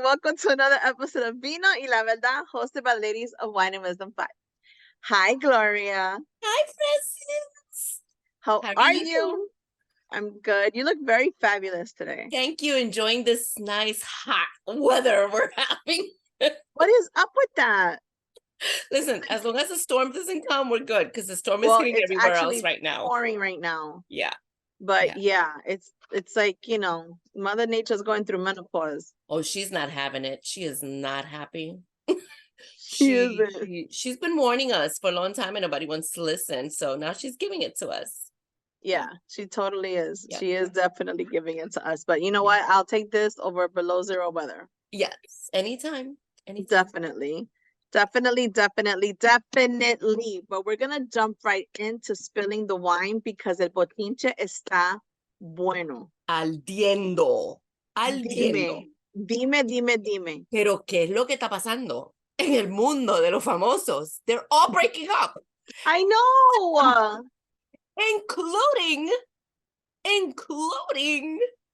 welcome to another episode of Vino y la Verdad, hosted by Ladies of Wine and Wisdom 5. Hi, Gloria. Hi, Francis. How are you? I'm good. You look very fabulous today. Thank you. Enjoying this nice hot weather we're having. What is up with that? Listen, as long as the storm doesn't come, we're good because the storm is hitting everywhere else right now. Pouring right now. Yeah. But yeah, it's like, you know, Mother Nature's going through menopause. Oh, she's not having it. She is not happy. She's been warning us for a long time and nobody wants to listen. So now she's giving it to us. Yeah, she totally is. Yeah. She is definitely giving it to us. But you know what? I'll take this over below zero weather. Yes, anytime. Definitely. But we're going to jump right into spilling the wine because el bochinche está bueno. Ardiendo. Dime. Pero, ¿qué es lo que está pasando en el mundo de los famosos? They're all breaking up. I know. Including.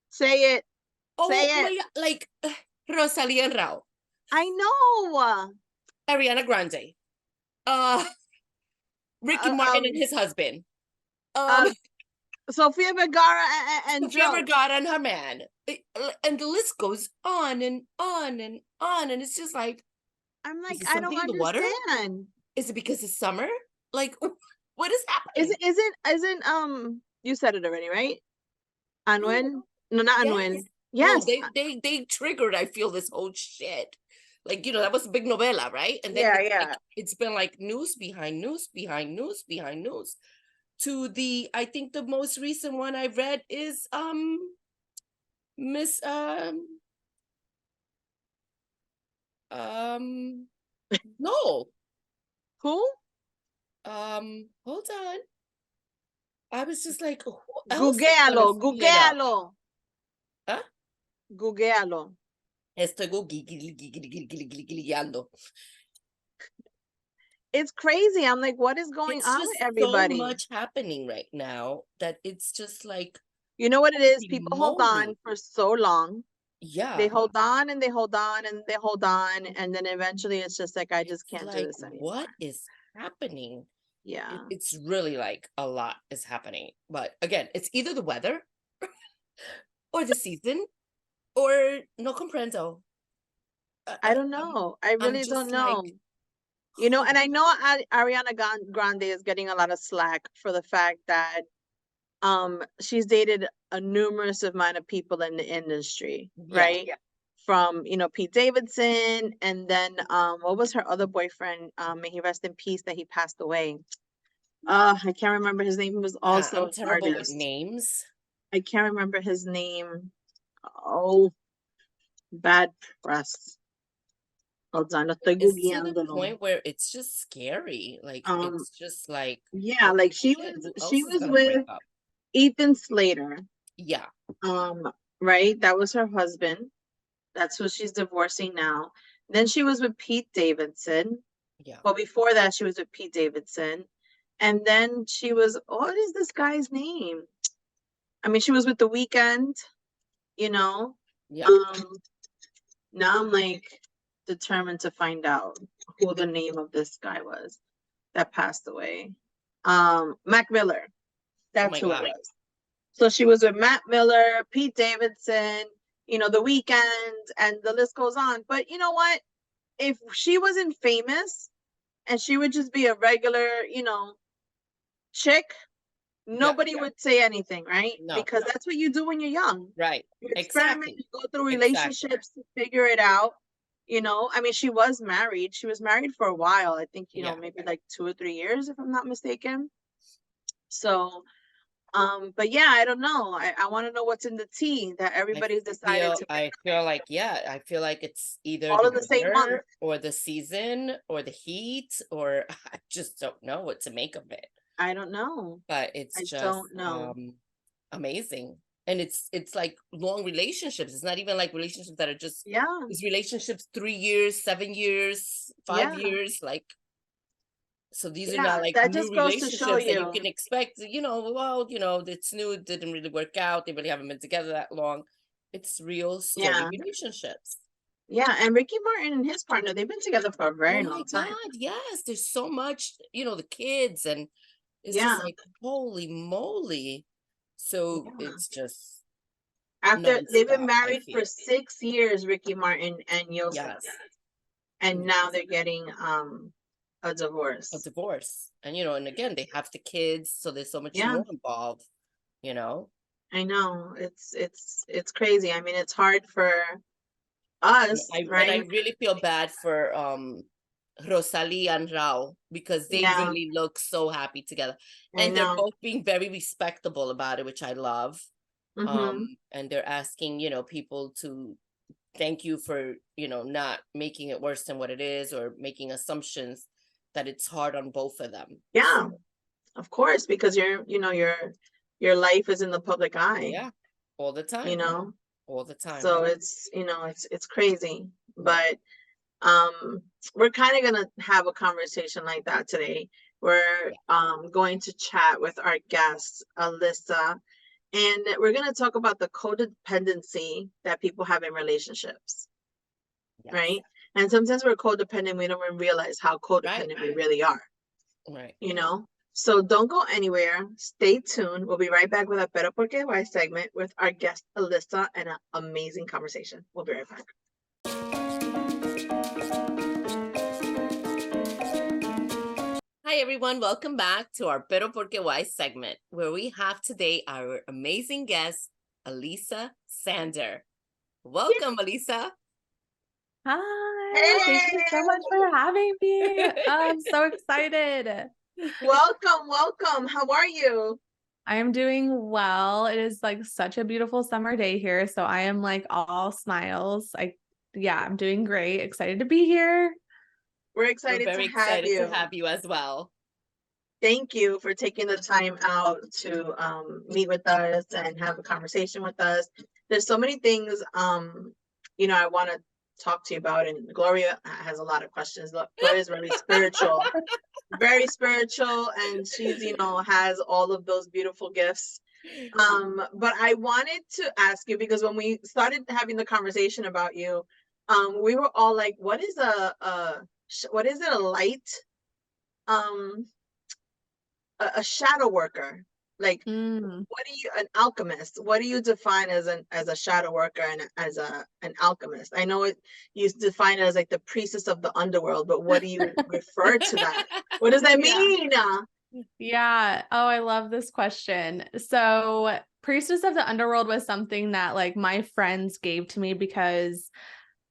Say it. Say it. Like Rosalía and Rao. I know. Ariana Grande. Ricky Martin and his husband. Sofia Vergara and Sofia Vergara and her man. And the list goes on and on and on. And it's just like, I'm like, I don't understand. Is it because it's summer? Like, what is happening? Isn't you said it already, right? Anuel? No, not Anuel. Yes. No, they triggered, I feel, this whole shit. Like, you know, that was a big novela, right? And then it's been like news behind news. To I think the most recent one I read is Miss no. Who? Hold on. I was just like, Googlealo. ¿Ah? Googlealo. Estoy googleando. It's crazy. I'm like, what is going on with everybody? So much happening right now that it's just like, you know what it is? People hold on for so long. Yeah. They hold on and they hold on and they hold on. And then eventually it's just like, I just can't do this anymore. What is happening? Yeah. It's really like a lot is happening. But again, it's either the weather or the season or no comprendo. I don't know. I really don't know. Like, you know, and I know Ariana Grande is getting a lot of slack for the fact that she's dated a numerous amount of people in the industry, right? Yeah. From, you know, Pete Davidson, and then what was her other boyfriend? May he rest in peace, that he passed away. I can't remember his name. He was also I'm terrible with names. I can't remember his name. Oh, bad press. Hold on, it's to the point where it's just scary. Like it's just like, yeah, like she was with Ethan Slater. Yeah. Right, that was her husband. That's who she's divorcing now. Then she was with Pete Davidson. Yeah. Well, before that, she was with Pete Davidson. And then she was, what is this guy's name? I mean, she was with The Weeknd, you know? Yeah. Now I'm like determined to find out who the name of this guy was that passed away. Mac Miller. That's who it was. So she was with Matt Miller, Pete Davidson, you know, The Weeknd, and the list goes on. But you know what? If she wasn't famous and she would just be a regular, you know, chick, nobody would say anything, right? No. Because that's what you do when you're young. Right. You experiment, you go through relationships to figure it out. You know, I mean, she was married. She was married for a while. I think, you know, maybe like 2 or 3 years, if I'm not mistaken. So, but yeah, I don't know. I want to know what's in the tea that everybody's decided to. I feel like it's either all in the same month, or the season, or the heat, or I just don't know what to make of it. I don't know. But it's amazing. And it's like long relationships. It's not even like relationships that are just these relationships 3 years, 7 years, 5 years, like. So these are not like new relationships that you can expect, you know, well, you know, it's new, it didn't really work out. They really haven't been together that long. It's real story relationships. Yeah, and Ricky Martin and his partner, they've been together for a very long time. God, yes. There's so much, the kids, and it's just like, holy moly. So it's just after they've been nonstop, married for 6 years, Ricky Martin and Yosef. Yes. And now they're getting a divorce. A divorce. And and again, they have the kids, so there's so much more involved, I know. It's crazy. I mean, it's hard for us, right? And I really feel bad for Rosalie and Rao, because they really look so happy together. And they're both being very respectable about it, which I love. And they're asking, people to thank you for, not making it worse than what it is, or making assumptions that it's hard on both of them. Yeah, of course, because your life is in the public eye. Yeah, all the time. All the time. So it's, it's crazy. But we're kind of gonna have a conversation like that today. We're going to chat with our guest, Alyssa, and we're going to talk about the codependency that people have in relationships. Right? And sometimes we're codependent, we don't even realize how codependent we really are. Right. So don't go anywhere. Stay tuned. We'll be right back with a Pero Porque Why segment with our guest, Alyssa, and an amazing conversation. We'll be right back. Hi, everyone. Welcome back to our Pero Porque Why segment, where we have today our amazing guest, Alyssa Zander. Welcome, Alyssa. Hi. Hey. Thank you so much for having me. I'm so excited. Welcome. How are you? I am doing well. It is like such a beautiful summer day here, so I am like all smiles. I'm doing great. Excited to be here. We're excited to have you as well. Thank you for taking the time out to meet with us and have a conversation with us. There's so many things I want to talk to you about, and Gloria has a lot of questions. Gloria is very spiritual. Very spiritual, and she's has all of those beautiful gifts. But I wanted to ask you, because when we started having the conversation about you, we were all like, what is a light, a shadow worker? Like, what do you, an alchemist, what do you define as a shadow worker and as an alchemist? I know you define it as like the priestess of the underworld, but what do you refer to that? What does that mean? Yeah. Oh, I love this question. So priestess of the underworld was something that like my friends gave to me because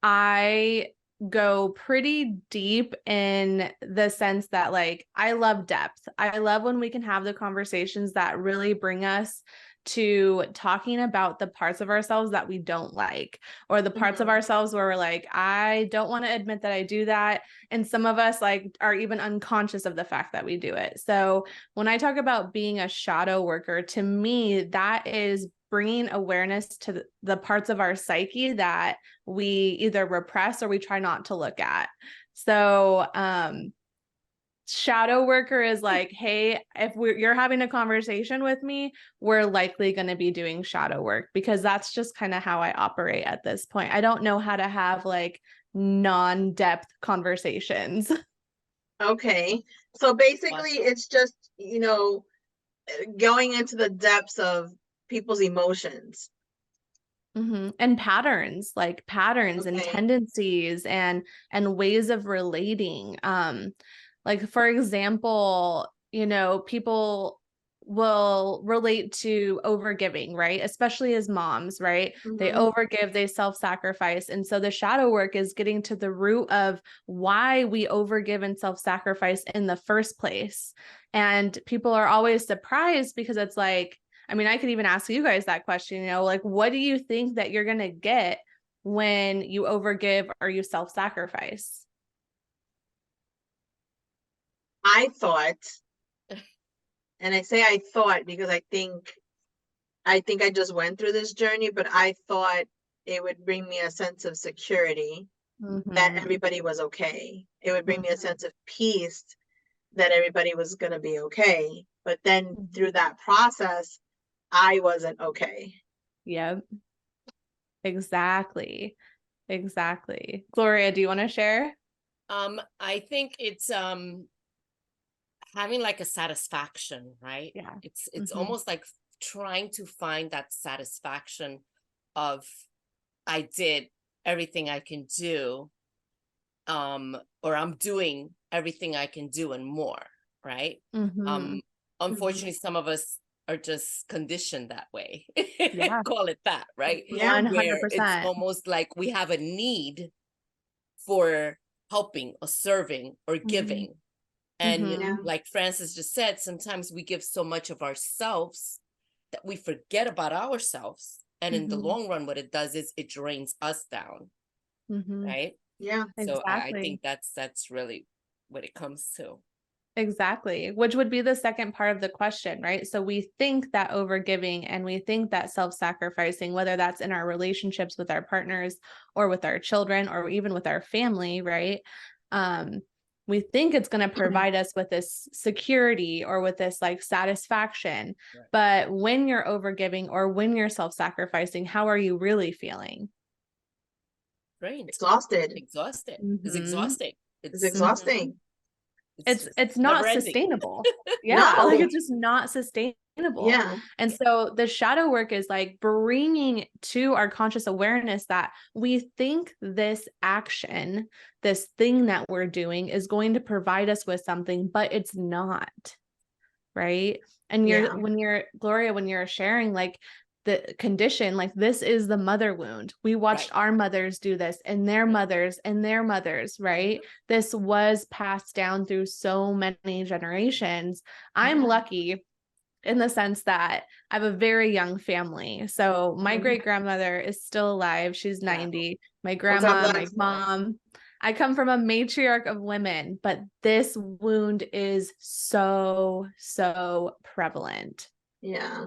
I go pretty deep in the sense that like I love depth. I love when we can have the conversations that really bring us to talking about the parts of ourselves that we don't like, or the parts of ourselves where we're like, I don't want to admit that I do that. And some of us like are even unconscious of the fact that we do it. So when I talk about being a shadow worker, to me, that is bringing awareness to the parts of our psyche that we either repress or we try not to look at. So, shadow worker is like, hey, if you're having a conversation with me, we're likely going to be doing shadow work, because that's just kind of how I operate at this point. I don't know how to have like non-depth conversations. Okay. So basically it's just, going into the depths of people's emotions. And patterns and tendencies and ways of relating. Like, for example, people will relate to overgiving, right? Especially as moms, right? They overgive, they self-sacrifice. And so the shadow work is getting to the root of why we overgive and self-sacrifice in the first place. And people are always surprised, because it's like, I mean, I could even ask you guys that question, like, what do you think that you're going to get when you overgive or you self-sacrifice? I thought, and I say I thought because I think I just went through this journey, but I thought it would bring me a sense of security that everybody was okay. It would bring me a sense of peace that everybody was going to be okay. But then through that process, I wasn't okay. Yep. Exactly. Exactly. Gloria, do you want to share? I think it's having like a satisfaction, right? Yeah. It's almost like trying to find that satisfaction of I did everything I can do, or I'm doing everything I can do and more, right? Unfortunately, some of us are just conditioned that way. Yeah. Call it that, right? 100%. Where it's almost like we have a need for helping or serving or giving. And like Francis just said, sometimes we give so much of ourselves that we forget about ourselves. And in the long run, what it does is it drains us down. Right? Yeah. So exactly. I think that's really what it comes to. Exactly. Which would be the second part of the question, right? So we think that overgiving and we think that self-sacrificing, whether that's in our relationships with our partners or with our children or even with our family, right? We think it's going to provide us with this security or with this like satisfaction. Right. But when you're overgiving or when you're self-sacrificing, how are you really feeling? Drained. Exhausted. It's exhausting. It's exhausting. It's not sustainable. Yeah. Like it's just not sustainable. Yeah. And so the shadow work is like bringing to our conscious awareness that we think this action, this thing that we're doing is going to provide us with something, but it's not. Right. And when you're sharing like the condition, like this is the mother wound. We watched our mothers do this and their mothers and their mothers, right? This was passed down through so many generations. I'm lucky in the sense that I have a very young family. So my great grandmother is still alive. She's 90. My grandma, my mom. I come from a matriarch of women, but this wound is so, so prevalent. Yeah.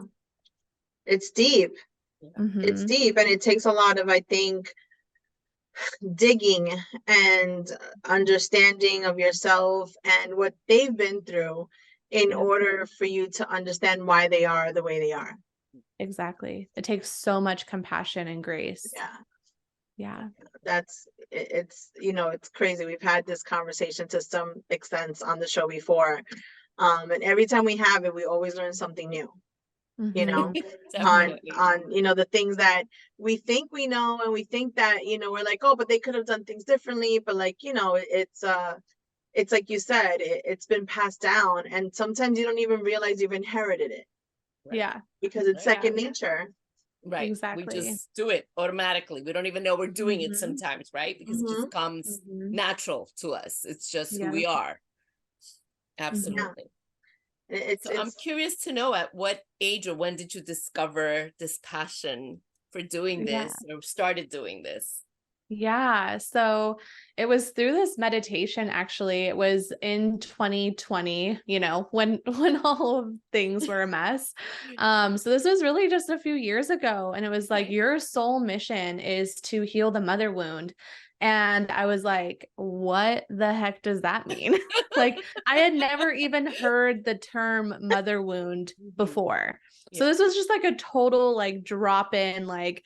It's deep. It's deep. And it takes a lot of, I think, digging and understanding of yourself and what they've been through in order for you to understand why they are the way they are. Exactly. It takes so much compassion and grace. Yeah. It's it's crazy. We've had this conversation to some extent on the show before. And every time we have it, we always learn something new. You know, on the things that we think we know, and we think that, we're like, oh, but they could have done things differently. But like, it's like you said, it's been passed down, and sometimes you don't even realize you've inherited it. Yeah. Because it's second nature. Right. Exactly. We just do it automatically. We don't even know we're doing it sometimes, right? Because it just comes natural to us. It's just who we are. Absolutely. So I'm curious to know, at what age or when did you discover this passion for doing this or started doing this? Yeah. So it was through this meditation, actually. It was in 2020, when all of things were a mess. So this was really just a few years ago. And it was like, your soul mission is to heal the mother wound. And I was like, what the heck does that mean? Like, I had never even heard the term mother wound before. So this was just like a total like drop in, like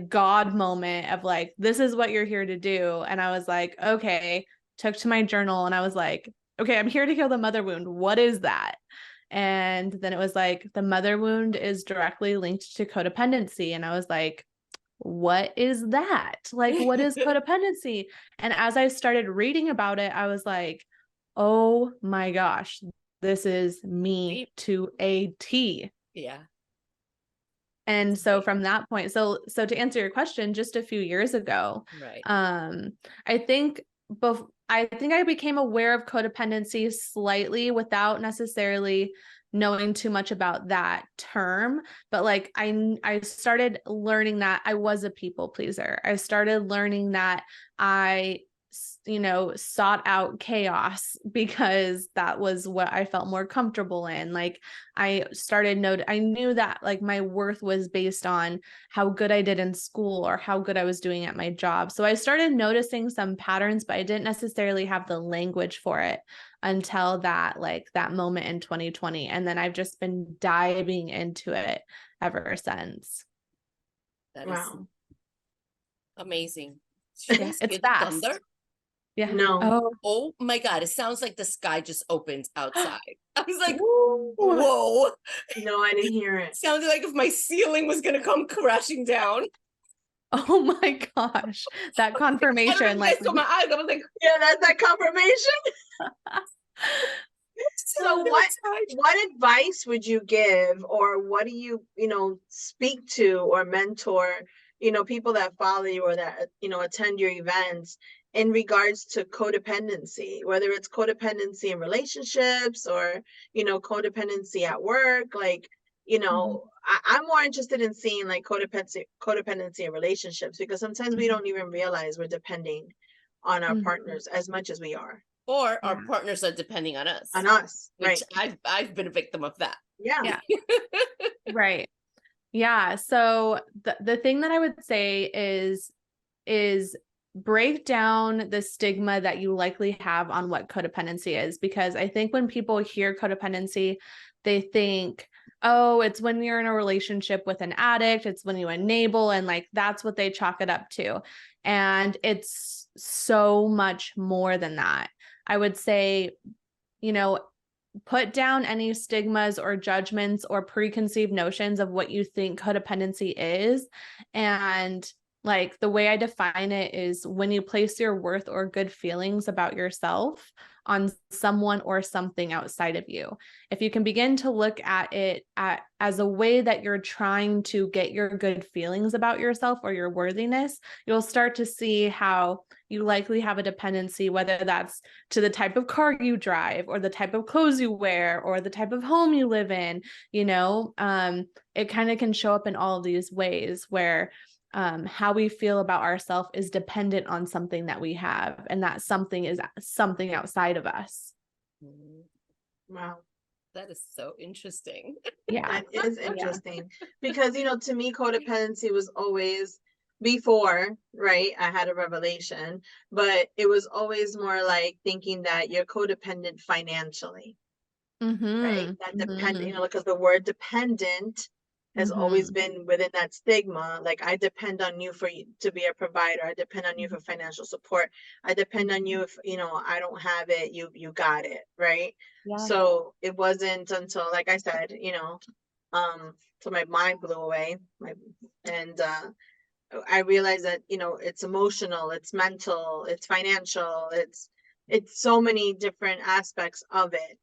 God moment of like, this is what you're here to do. And I was like, okay, took to my journal and I was like, okay, I'm here to heal the mother wound. What is that? And then it was like, the mother wound is directly linked to codependency. And I was like, what is that? Like, what is codependency? And as I started reading about it, I was like, oh my gosh, this is me to a T. Yeah. And so from that point, so to answer your question, just a few years ago, I think I became aware of codependency slightly without necessarily knowing too much about that term, but like I started learning that I was a people pleaser. I started learning that I sought out chaos because that was what I felt more comfortable in. Like I knew that like my worth was based on how good I did in school or how good I was doing at my job. So I started noticing some patterns, but I didn't necessarily have the language for it until that moment in 2020. And then I've just been diving into it ever since. That is amazing. Yeah, it's fast. Thunder? Yeah. No. Oh my God. It sounds like the sky just opened outside. I was like, whoa. No, I didn't hear it. Sounded like if my ceiling was going to come crashing down. Oh my gosh. That confirmation. Like, my eyes. I was like, yeah, that's that confirmation. So what advice would you give, or what do you speak to or mentor people that follow you or that attend your events in regards to codependency, whether it's codependency in relationships or codependency at work? Like, I'm more interested in seeing like codependency in relationships, because sometimes we don't even realize we're depending on our partners as much as we are. Or our partners are depending on us. On us, which right. I've been a victim of that. Yeah. Right. Yeah. So the thing that I would say is break down the stigma that you likely have on what codependency is, because I think when people hear codependency, they think, oh, it's when you're in a relationship with an addict, it's when you enable, and like that's what they chalk it up to. And it's so much more than that. I would say, put down any stigmas or judgments or preconceived notions of what you think codependency is. And like the way I define it is when you place your worth or good feelings about yourself on someone or something outside of you. If you can begin to look at it as a way that you're trying to get your good feelings about yourself or your worthiness, you'll start to see how you likely have a dependency, whether that's to the type of car you drive or the type of clothes you wear or the type of home you live in. It kind of can show up in all of these ways where how we feel about ourselves is dependent on something that we have, and that something is something outside of us. Wow. That is so interesting. Yeah. That is interesting. Because, to me, codependency was always, before, right, I had a revelation, but it was always more like thinking that you're codependent financially. Right? That dependent, because the word dependent has always been within that stigma. Like, I depend on you to be a provider. I depend on you for financial support. I depend on you if I don't have it, you got it, right? Yeah. So it wasn't until, like I said, so my mind blew away. And I realized that it's emotional, it's mental, it's financial, it's so many different aspects of it.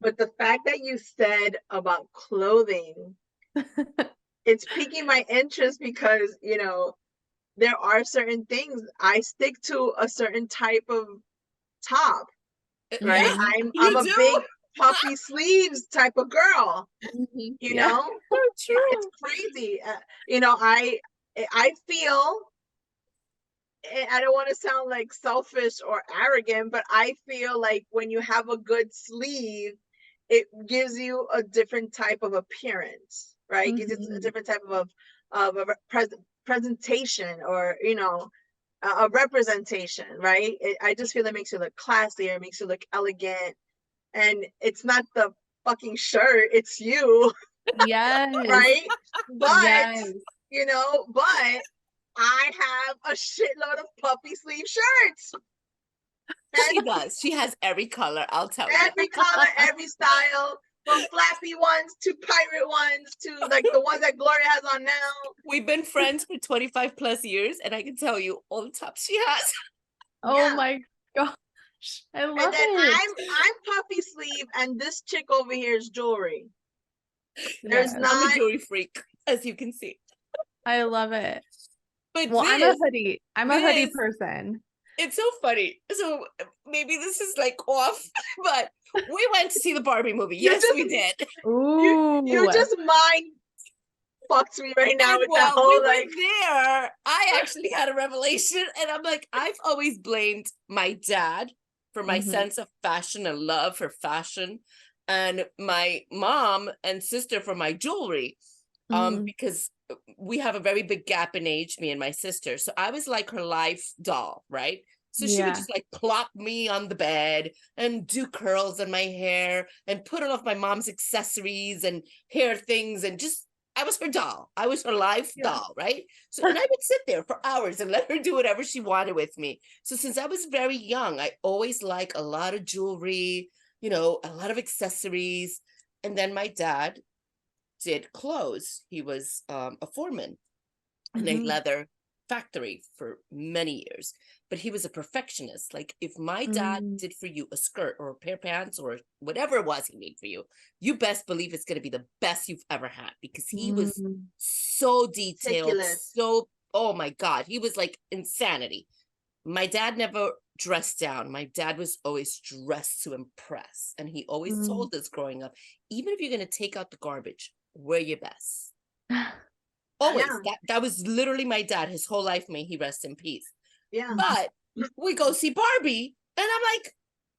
But the fact that you said about clothing, it's piquing my interest, because there are certain things I stick to, a certain type of top, right? I'm a big puffy sleeves type of girl. It's crazy. I feel, I don't want to sound like selfish or arrogant, but I feel like when you have a good sleeve, it gives you a different type of appearance, right? Gives you a different type of a presentation, or a representation, right? I just feel it makes you look classier, it makes you look elegant, and it's not the fucking shirt, it's you. Yes. Right? But but I have a shitload of puffy sleeve shirts. She does. She has every color, I'll tell you. Every color, every style, from flappy ones to pirate ones to like the ones that Gloria has on now. We've been friends for 25 plus years, and I can tell you all the tops she has. Oh my gosh. I love it. I'm puffy sleeve, and this chick over here is jewelry. I'm a jewelry freak, as you can see. I love it. But I'm a hoodie. I'm a hoodie person. It's so funny. So maybe this is like off, but we went to see the Barbie movie. Yes, we did. Ooh. You just mind fucked me right now with that whole went there. I actually had a revelation, and I'm like, I've always blamed my dad for my sense of fashion and love for fashion, and my mom and sister for my jewelry, because we have a very big gap in age, me and my sister. So I was like her life doll, right? So she would just like plop me on the bed and do curls in my hair and put on my mom's accessories and hair things and just I was her doll. I was her life doll, right? So, and I would sit there for hours and let her do whatever she wanted with me. So since I was very young, I always like a lot of jewelry, a lot of accessories. And then my dad did clothes. He was a foreman in a leather factory for many years, but he was a perfectionist. Like, if my dad did for you a skirt or a pair of pants or whatever it was he made for you, you best believe it's going to be the best you've ever had, because he was so detailed. So, oh my God, he was like insanity. My dad never dressed down. My dad was always dressed to impress. And he always told us growing up, even if you're going to take out the garbage, wear your best. Always. That was literally my dad. His whole life, may he rest in peace. Yeah. But we go see Barbie, and I'm like,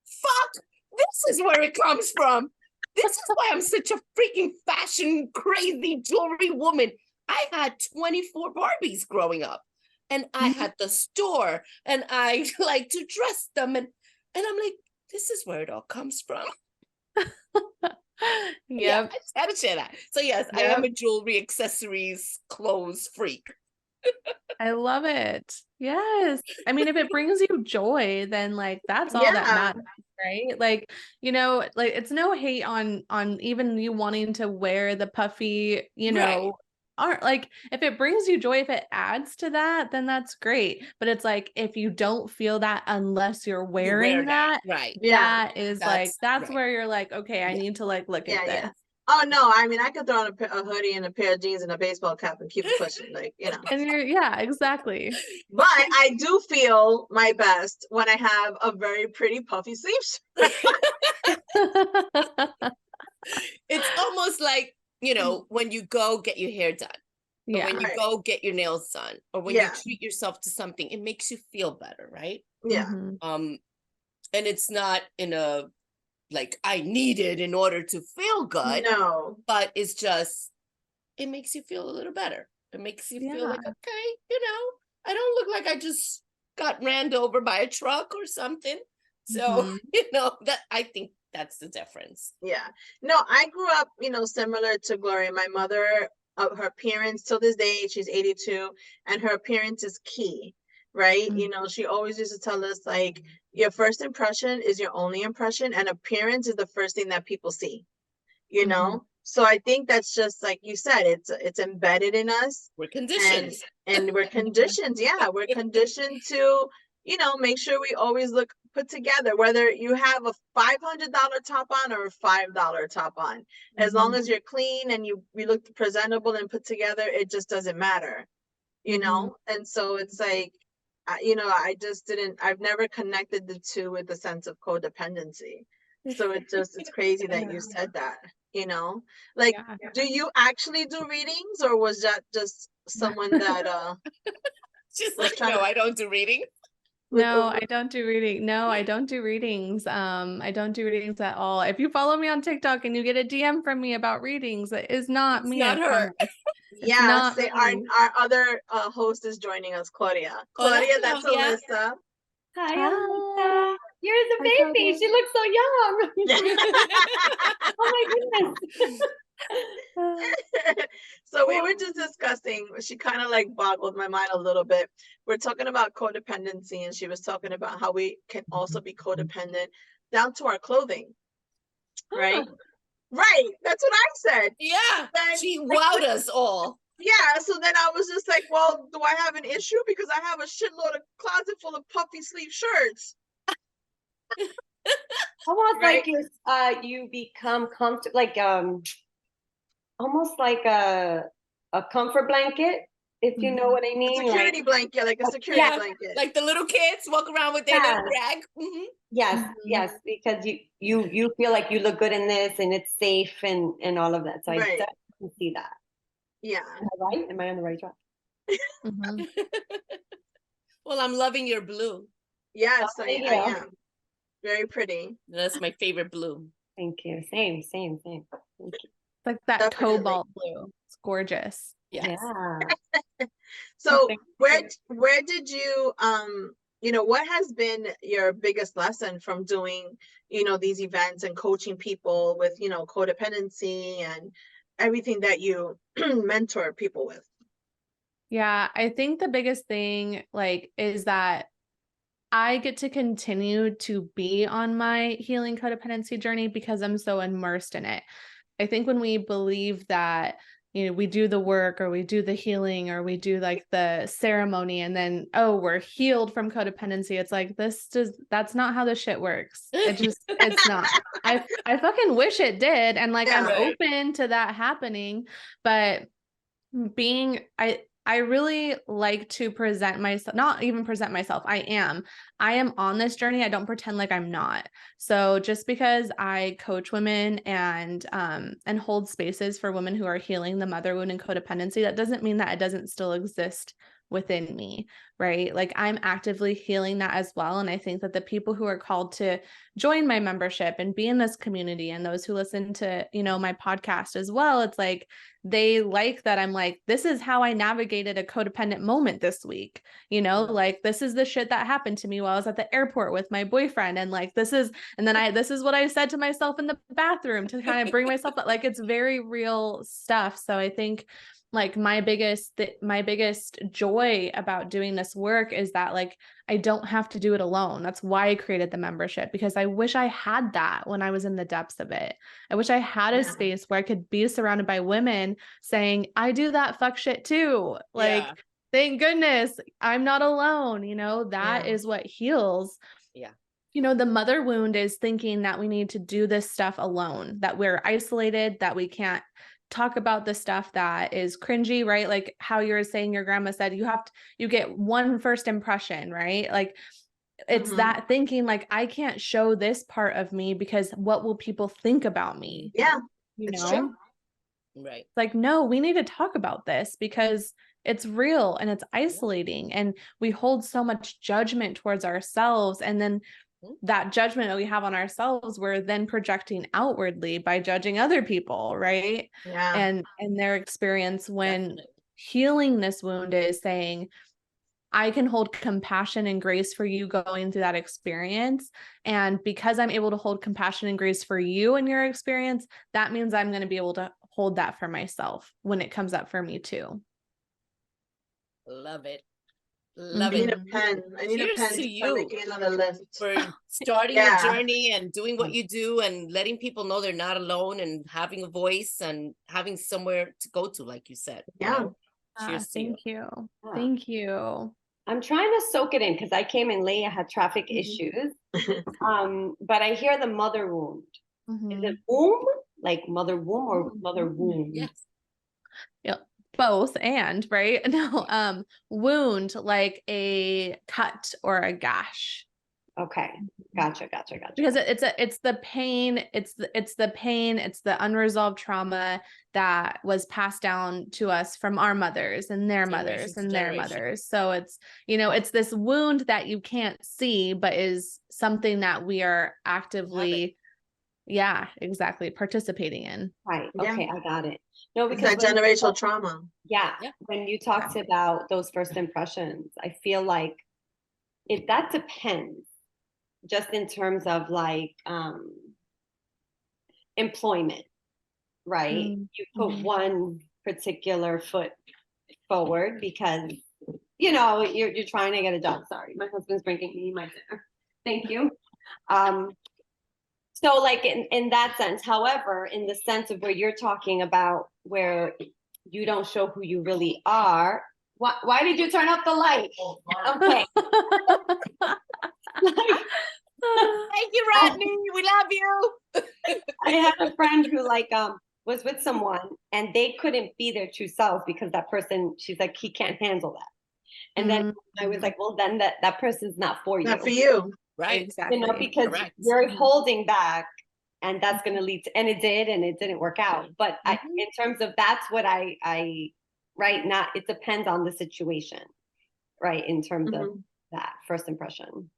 fuck, this is where it comes from. This is why I'm such a freaking fashion crazy jewelry woman. I had 24 Barbies growing up, and I had the store, and I like to dress them, and I'm like, this is where it all comes from. Yeah, I just had to share that. So yes, I am a jewelry, accessories, clothes freak. I love it. Yes. I mean, if it brings you joy, then like that's all that matters, right? Like, like it's no hate on even you wanting to wear the puffy, aren't like, if it brings you joy, if it adds to that, then that's great. But it's like, if you don't feel that unless you're wearing that, right? That is that's where you're like, okay, I need to like look at this. Oh no, I mean, I could throw on a hoodie and a pair of jeans and a baseball cap and keep it pushing, like, And you're, exactly. But I do feel my best when I have a very pretty puffy sleeve shirt. It's almost like, when you go get your hair done, or when you go get your nails done, or when you treat yourself to something, it makes you feel better, right? Yeah. And it's not in a, like, I need it in order to feel good. No. But it's just, it makes you feel a little better. It makes you feel like, okay, I don't look like I just got ran over by a truck or something. So, that, I think that's the difference. Yeah. No, I grew up, similar to Gloria. My mother, her appearance till this day, she's 82, and her appearance is key, right? She always used to tell us, like, your first impression is your only impression, and appearance is the first thing that people see, So I think that's just like you said, it's embedded in us. We're conditioned. And we're conditioned. Yeah, we're conditioned to, make sure we always look put together, whether you have a $500 top on or a $5 top on. As long as you're clean and you look presentable and put together, it just doesn't matter, And so it's like, I've never connected the two with the sense of codependency. So it's crazy that you said that, like, do you actually do readings, or was that just someone that, She's like, no, I don't do reading. No, I don't do reading. No, I don't do readings. I don't do readings at all. If you follow me on TikTok and you get a DM from me about readings, it is not me. Not her. Yeah, our other host is joining us, Claudia. Claudia, that's Alyssa. Hi, Alyssa. You're the baby. She looks so young. Oh my goodness. So we were just discussing, she kind of like boggled my mind a little bit. We're talking about codependency, and she was talking about how we can also be codependent down to our clothing. Right? Right. That's what I said. Yeah. She wowed us all. Yeah. So then I was just like, well, do I have an issue? Because I have a shitload of closet full of puffy sleeve shirts. Almost like you become comfortable, like almost like a comfort blanket, if you know what I mean. A security blanket, like a security blanket. Like the little kids walk around with their little rag. Yes, because you feel like you look good in this, and it's safe and all of that. So I definitely see that. Yeah. Am I right? Am I on the right track? Well, I'm loving your blue. Yes, I am. Very pretty. That's my favorite blue. Thank you. Same. Thank you. Like that cobalt blue. It's gorgeous. Yes. Yeah. So where did you what has been your biggest lesson from doing these events and coaching people with codependency and everything that you mentor people with. Yeah, I think the biggest thing like is that I get to continue to be on my healing codependency journey because I'm so immersed in it. I think when we believe that, we do the work or we do the healing or we do like the ceremony and then, oh, we're healed from codependency. It's like, that's not how this shit works. It's not. I fucking wish it did. And like, I'm open to that happening, but I really like to present myself, not even present myself. I am on this journey. I don't pretend like I'm not. So just because I coach women and hold spaces for women who are healing the mother wound and codependency, that doesn't mean that it doesn't still exist within me, right? Like I'm actively healing that as well. And I think that the people who are called to join my membership and be in this community and those who listen to, my podcast as well, it's like, they like that I'm like, this is how I navigated a codependent moment this week, like this is the shit that happened to me while I was at the airport with my boyfriend. And like, this is what I said to myself in the bathroom to kind of bring myself up. Like, it's very real stuff. So I think like my biggest joy about doing this work is that like, I don't have to do it alone. That's why I created the membership, because I wish I had that when I was in the depths of it. I wish I had a space where I could be surrounded by women saying, I do that fuck shit too. Like, thank goodness I'm not alone. That is what heals. Yeah. The mother wound is thinking that we need to do this stuff alone, that we're isolated, that we can't talk about the stuff that is cringy, right? Like how you were saying your grandma said, you get one first impression, right? Like it's that thinking like, I can't show this part of me because what will people think about me? Yeah, it's true. Right. Like, no, we need to talk about this because it's real and it's isolating and we hold so much judgment towards ourselves. And then that judgment that we have on ourselves, we're then projecting outwardly by judging other people, right? Yeah. And their experience when healing this wound is saying, I can hold compassion and grace for you going through that experience. And because I'm able to hold compassion and grace for you and your experience, that means I'm going to be able to hold that for myself when it comes up for me too. Love it. I need a pen. I need a pen to start making another list. For starting your journey and doing what you do and letting people know they're not alone and having a voice and having somewhere to go to, like you said. Yeah. Cheers to thank you. Thank you. I'm trying to soak it in because I came in late. I had traffic issues. But I hear the mother wound. Is it womb? Like mother womb or mother wound? Yes. Yeah. Both and right. No, wound, like a cut or a gash. Okay. Gotcha. Because it's the pain, it's the unresolved trauma that was passed down to us from our mothers and their mothers and their mothers. So it's, it's this wound that you can't see, but is something that we are actively, exactly, participating in. Right. Okay, I got it. No, because that generational trauma. Yeah. When you talked about those first impressions, I feel like that depends. Just in terms of like employment, right? You put one particular foot forward because you're trying to get a job. Sorry, my husband's bringing me my dinner. Thank you. So like in that sense, however, in the sense of where you're talking about where you don't show who you really are, why did you turn off the light? Okay. Thank you, Rodney. We love you. I had a friend who was with someone and they couldn't be their true self because that person, she's like, he can't handle that. And then I was like, well, then that person's not for you. Not for you. Right. Exactly. Because you're holding back and that's going to lead to, and it did, and it didn't work out. But in terms of, that's what I right now, it depends on the situation, right? In terms of that first impression.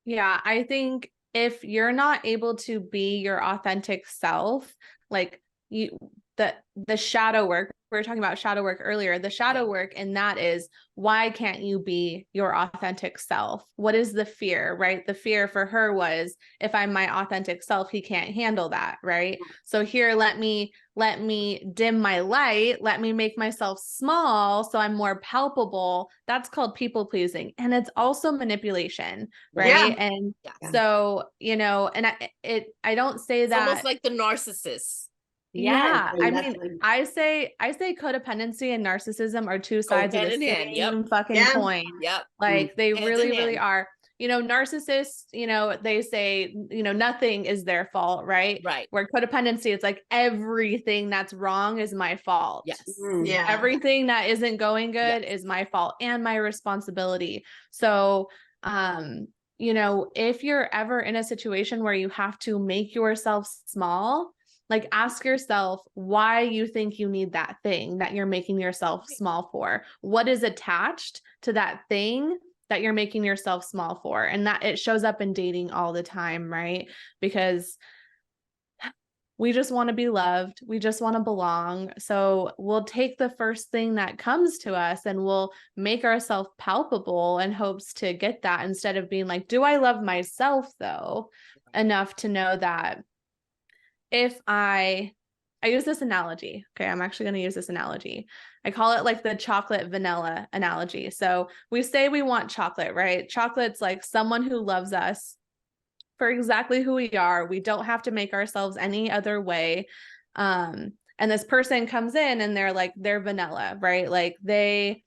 Yeah, I think if you're not able to be your authentic self, like the shadow work. We were talking about shadow work earlier. The shadow work, and that is, why can't you be your authentic self? What is the fear, right? The fear for her was, if I'm my authentic self, he can't handle that, right? So here, let me dim my light, let me make myself small so I'm more palpable. That's called people pleasing. And it's also manipulation, right? And so, you know, and I don't say it's that almost like the narcissist. Yeah, I mean, I say codependency and narcissism are two sides of the same fucking coin. Like they really are. You know, narcissists, you know, they say, you know, nothing is their fault, right? Right. Where codependency, it's like everything that's wrong is my fault. Yes. Yeah. Everything that isn't going good is my fault and my responsibility. So, you know, if you're ever in a situation where you have to make yourself small, like ask yourself why you think you need that thing that you're making yourself small for. What is attached to that thing that you're making yourself small for? And that it shows up in dating all the time, right? Because we just want to be loved. We just want to belong. So we'll take the first thing that comes to us and we'll make ourselves palpable in hopes to get that, instead of being like, do I love myself though enough to know that if I use this analogy. Okay, I'm actually going to use this analogy. I call it like the chocolate vanilla analogy. So we say we want chocolate, right? Chocolate's like someone who loves us for exactly who we are. We don't have to make ourselves any other way. And this person comes in and they're vanilla, right? Like they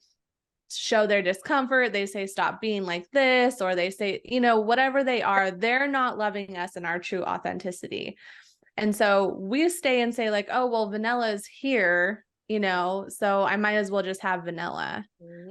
show their discomfort. They say, stop being like this, or they say, you know, whatever they are, they're not loving us in our true authenticity. And so we stay and say like, oh, well, vanilla is here, you know, so I might as well just have vanilla.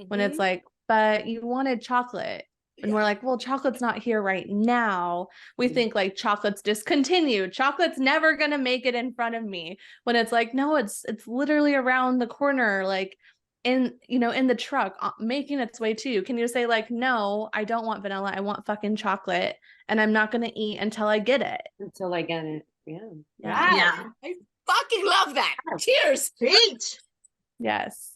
When it's like, but you wanted chocolate. And we're like, well, chocolate's not here right now. We think like chocolate's discontinued. Chocolate's never going to make it in front of me. When it's like, no, it's literally around the corner, like in the truck, making its way to you. Can you say like, no, I don't want vanilla. I want fucking chocolate. And I'm not going to eat until I get it. Until I get it. Yeah. Yeah. I fucking love that. Cheers. Preach. Yes.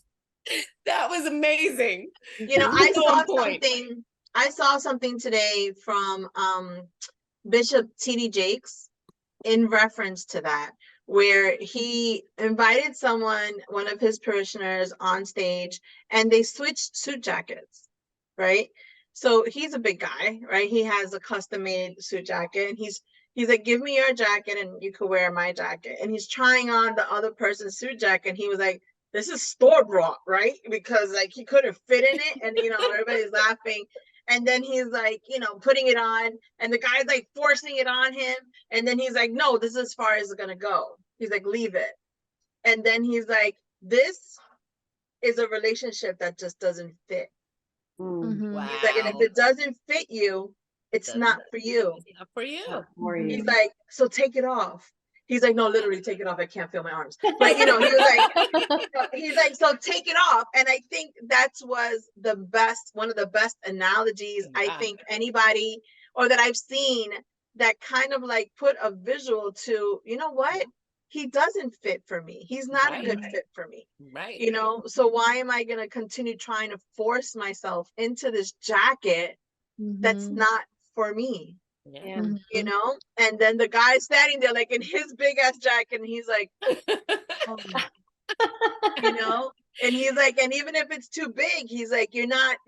That was amazing. You know, I saw something today from Bishop T.D. Jakes in reference to that, where he invited one of his parishioners on stage, and they switched suit jackets, right? So he's a big guy, right? He has a custom-made suit jacket, and he's like, give me your jacket and you could wear my jacket. And he's trying on the other person's suit jacket. And he was like, this is store-bought, right? Because like he couldn't fit in it, and you know, everybody's laughing. And then he's like, you know, putting it on, and the guy's like forcing it on him. And then he's like, no, this is as far as it's gonna go. He's like, leave it. And then he's like, this is a relationship that just doesn't fit. Wow. He's like, and if it doesn't fit you, it's not for you. It's not for you. He's like, so take it off. He's like, no, literally take it off. I can't feel my arms. But you know, he was like, he's like, so take it off. And I think that was one of the best analogies I think anybody, or that I've seen, that kind of like put a visual to, you know what? He doesn't fit for me. He's not a good fit for me. Right. You know, so why am I going to continue trying to force myself into this jacket that's not for me? Yeah. You know, and then the guy's standing there like in his big ass jacket, and he's like, oh. You know, and he's like, and even if it's too big, he's like, you don't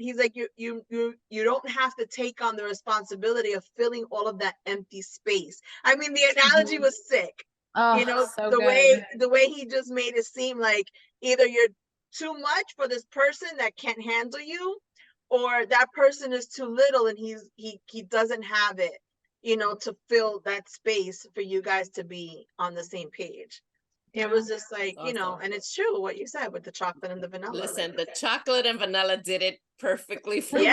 have to take on the responsibility of filling all of that empty space. I mean, the analogy was sick. Oh, you know, so the way he just made it seem like either you're too much for this person that can't handle you, or that person is too little and he doesn't have it, you know, to fill that space for you guys to be on the same page. It was just like, you know, and it's true what you said with the chocolate and the vanilla. Listen, the chocolate and vanilla did it perfectly for me.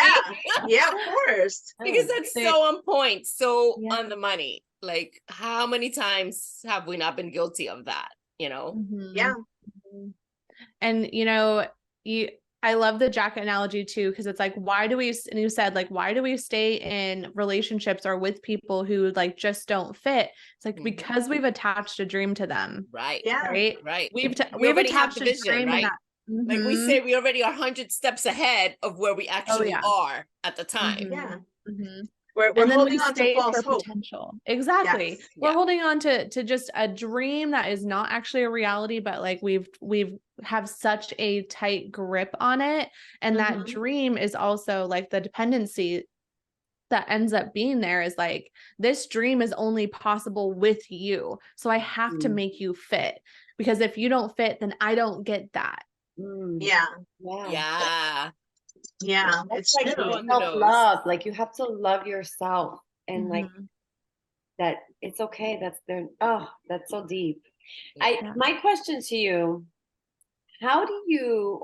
Yeah, of course. Because that's so on point, so on the money. Like, how many times have we not been guilty of that, you know? Yeah. And, you know, I love the jacket analogy too, because it's like, and you said, like, why do we stay in relationships or with people who like just don't fit? It's like, because we've attached a dream to them. Right. Yeah. Right. We've already attached have the vision, a dream right? that, like we say, we already are 100 steps ahead of where we actually are at the time. Yeah. Mm-hmm. We're holding on to false hope. Potential. Exactly. Yes. We're holding on to just a dream that is not actually a reality, but like we've have such a tight grip on it. And that dream is also like the dependency that ends up being there is like, this dream is only possible with you. So I have to make you fit, because if you don't fit, then I don't get that. Yeah. Yeah, it's it's like true. self-love. Like you have to love yourself, and like that it's okay. That's so deep. My question to you, how do you,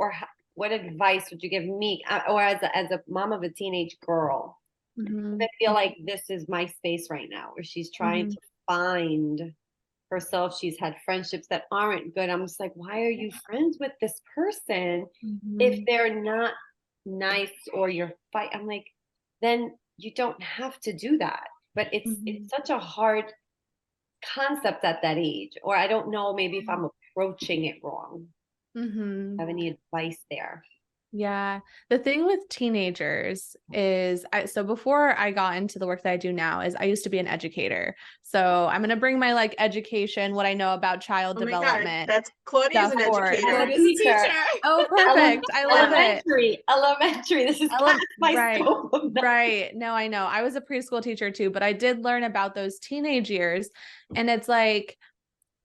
what advice would you give me, or as a mom of a teenage girl? I feel like this is my space right now, where she's trying to find herself. She's had friendships that aren't good. I'm just like, why are you friends with this person if they're not nice, or you're fight? I'm like, then you don't have to do that. But it's such a hard concept at that age, or I don't know, maybe if I'm approaching it wrong. Have any advice there? Yeah. The thing with teenagers is so before I got into the work that I do now is I used to be an educator. So I'm going to bring my like education, what I know about child development. That's Claudia's an educator. Claudia's a teacher. Oh, perfect. I love it. Elementary. This is my scope of that. Right. No, I know. I was a preschool teacher too, but I did learn about those teenage years. And it's like,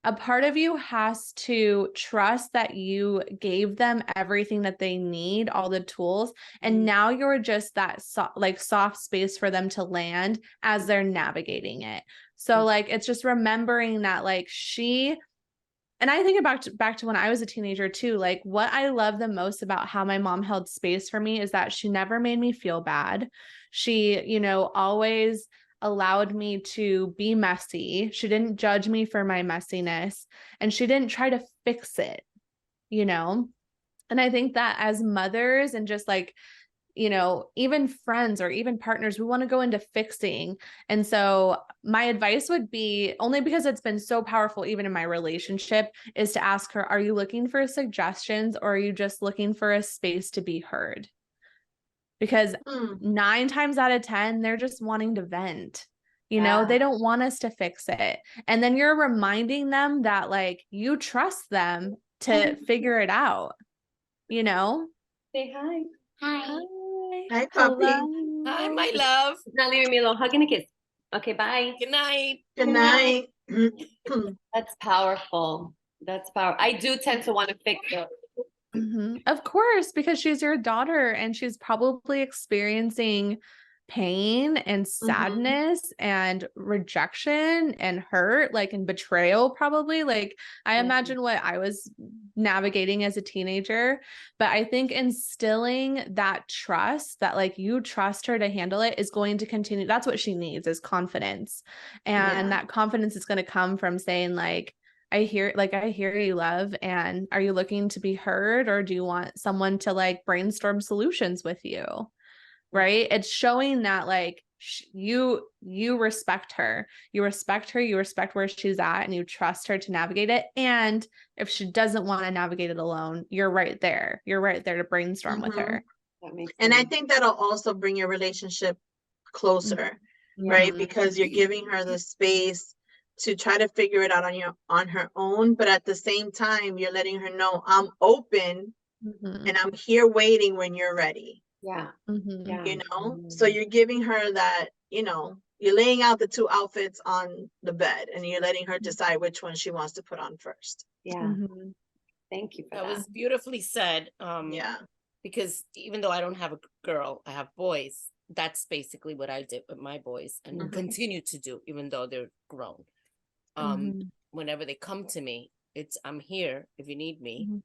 a part of you has to trust that you gave them everything that they need, all the tools. And now you're just that soft space for them to land as they're navigating it. So like, it's just remembering that like and I think back to when I was a teenager too, like what I love the most about how my mom held space for me is that she never made me feel bad. She, always allowed me to be messy. She didn't judge me for my messiness, and she didn't try to fix it, And I think that as mothers and just like, even friends or even partners, we want to go into fixing. And so my advice would be, only because it's been so powerful, even in my relationship, is to ask her, are you looking for suggestions, or are you just looking for a space to be heard? Because 9 times out of 10, they're just wanting to vent. They don't want us to fix it. And then you're reminding them that like you trust them to figure it out, Say hi. Hi. Hi, puppy. Hello. Hi, my love. Not leaving me alone. Hug and a kiss. Okay, bye. Good night. Good night. That's powerful. I do tend to want to fix it. Of course, because she's your daughter and she's probably experiencing pain and sadness and rejection and hurt, like, and betrayal, probably. Like, I imagine what I was navigating as a teenager, but I think instilling that trust, that like you trust her to handle it, is going to continue. That's what she needs, is confidence. And that confidence is going to come from saying like, I hear you, love. And are you looking to be heard, or do you want someone to like brainstorm solutions with you? Right. It's showing that like you respect her, you respect where she's at, and you trust her to navigate it. And if she doesn't want to navigate it alone, you're right there to brainstorm with her. And I think that'll also bring your relationship closer, right? Because you're giving her the space to try to figure it out on her own, but at the same time you're letting her know, I'm open and I'm here waiting when you're ready. So you're giving her that, you're laying out the 2 outfits on the bed, and you're letting her decide which one she wants to put on first. Thank you for that. That was beautifully said. Because even though I don't have a girl, I have boys. That's basically what I did with my boys, and continue to do, even though they're grown. Whenever they come to me, I'm here if you need me.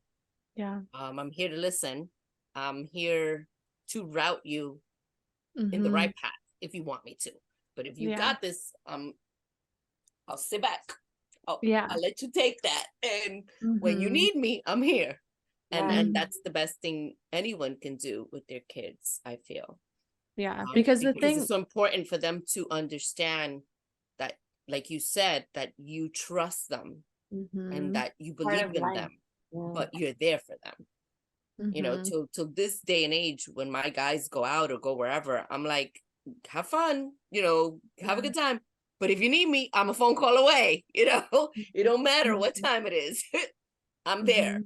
I'm here to listen. I'm here to route you in the right path if you want me to. But if you got this, I'll sit back. I'll let you take that. And when you need me, I'm here. And that's the best thing anyone can do with their kids, I feel. Yeah, because the thing, it's so important for them to understand that, like you said, that you trust them and that you believe in them, but you're there for them. You know, till this day and age, when my guys go out or go wherever, I'm like, have fun, you know, have a good time. But if you need me, I'm a phone call away. You know, it don't matter what time it is. I'm there.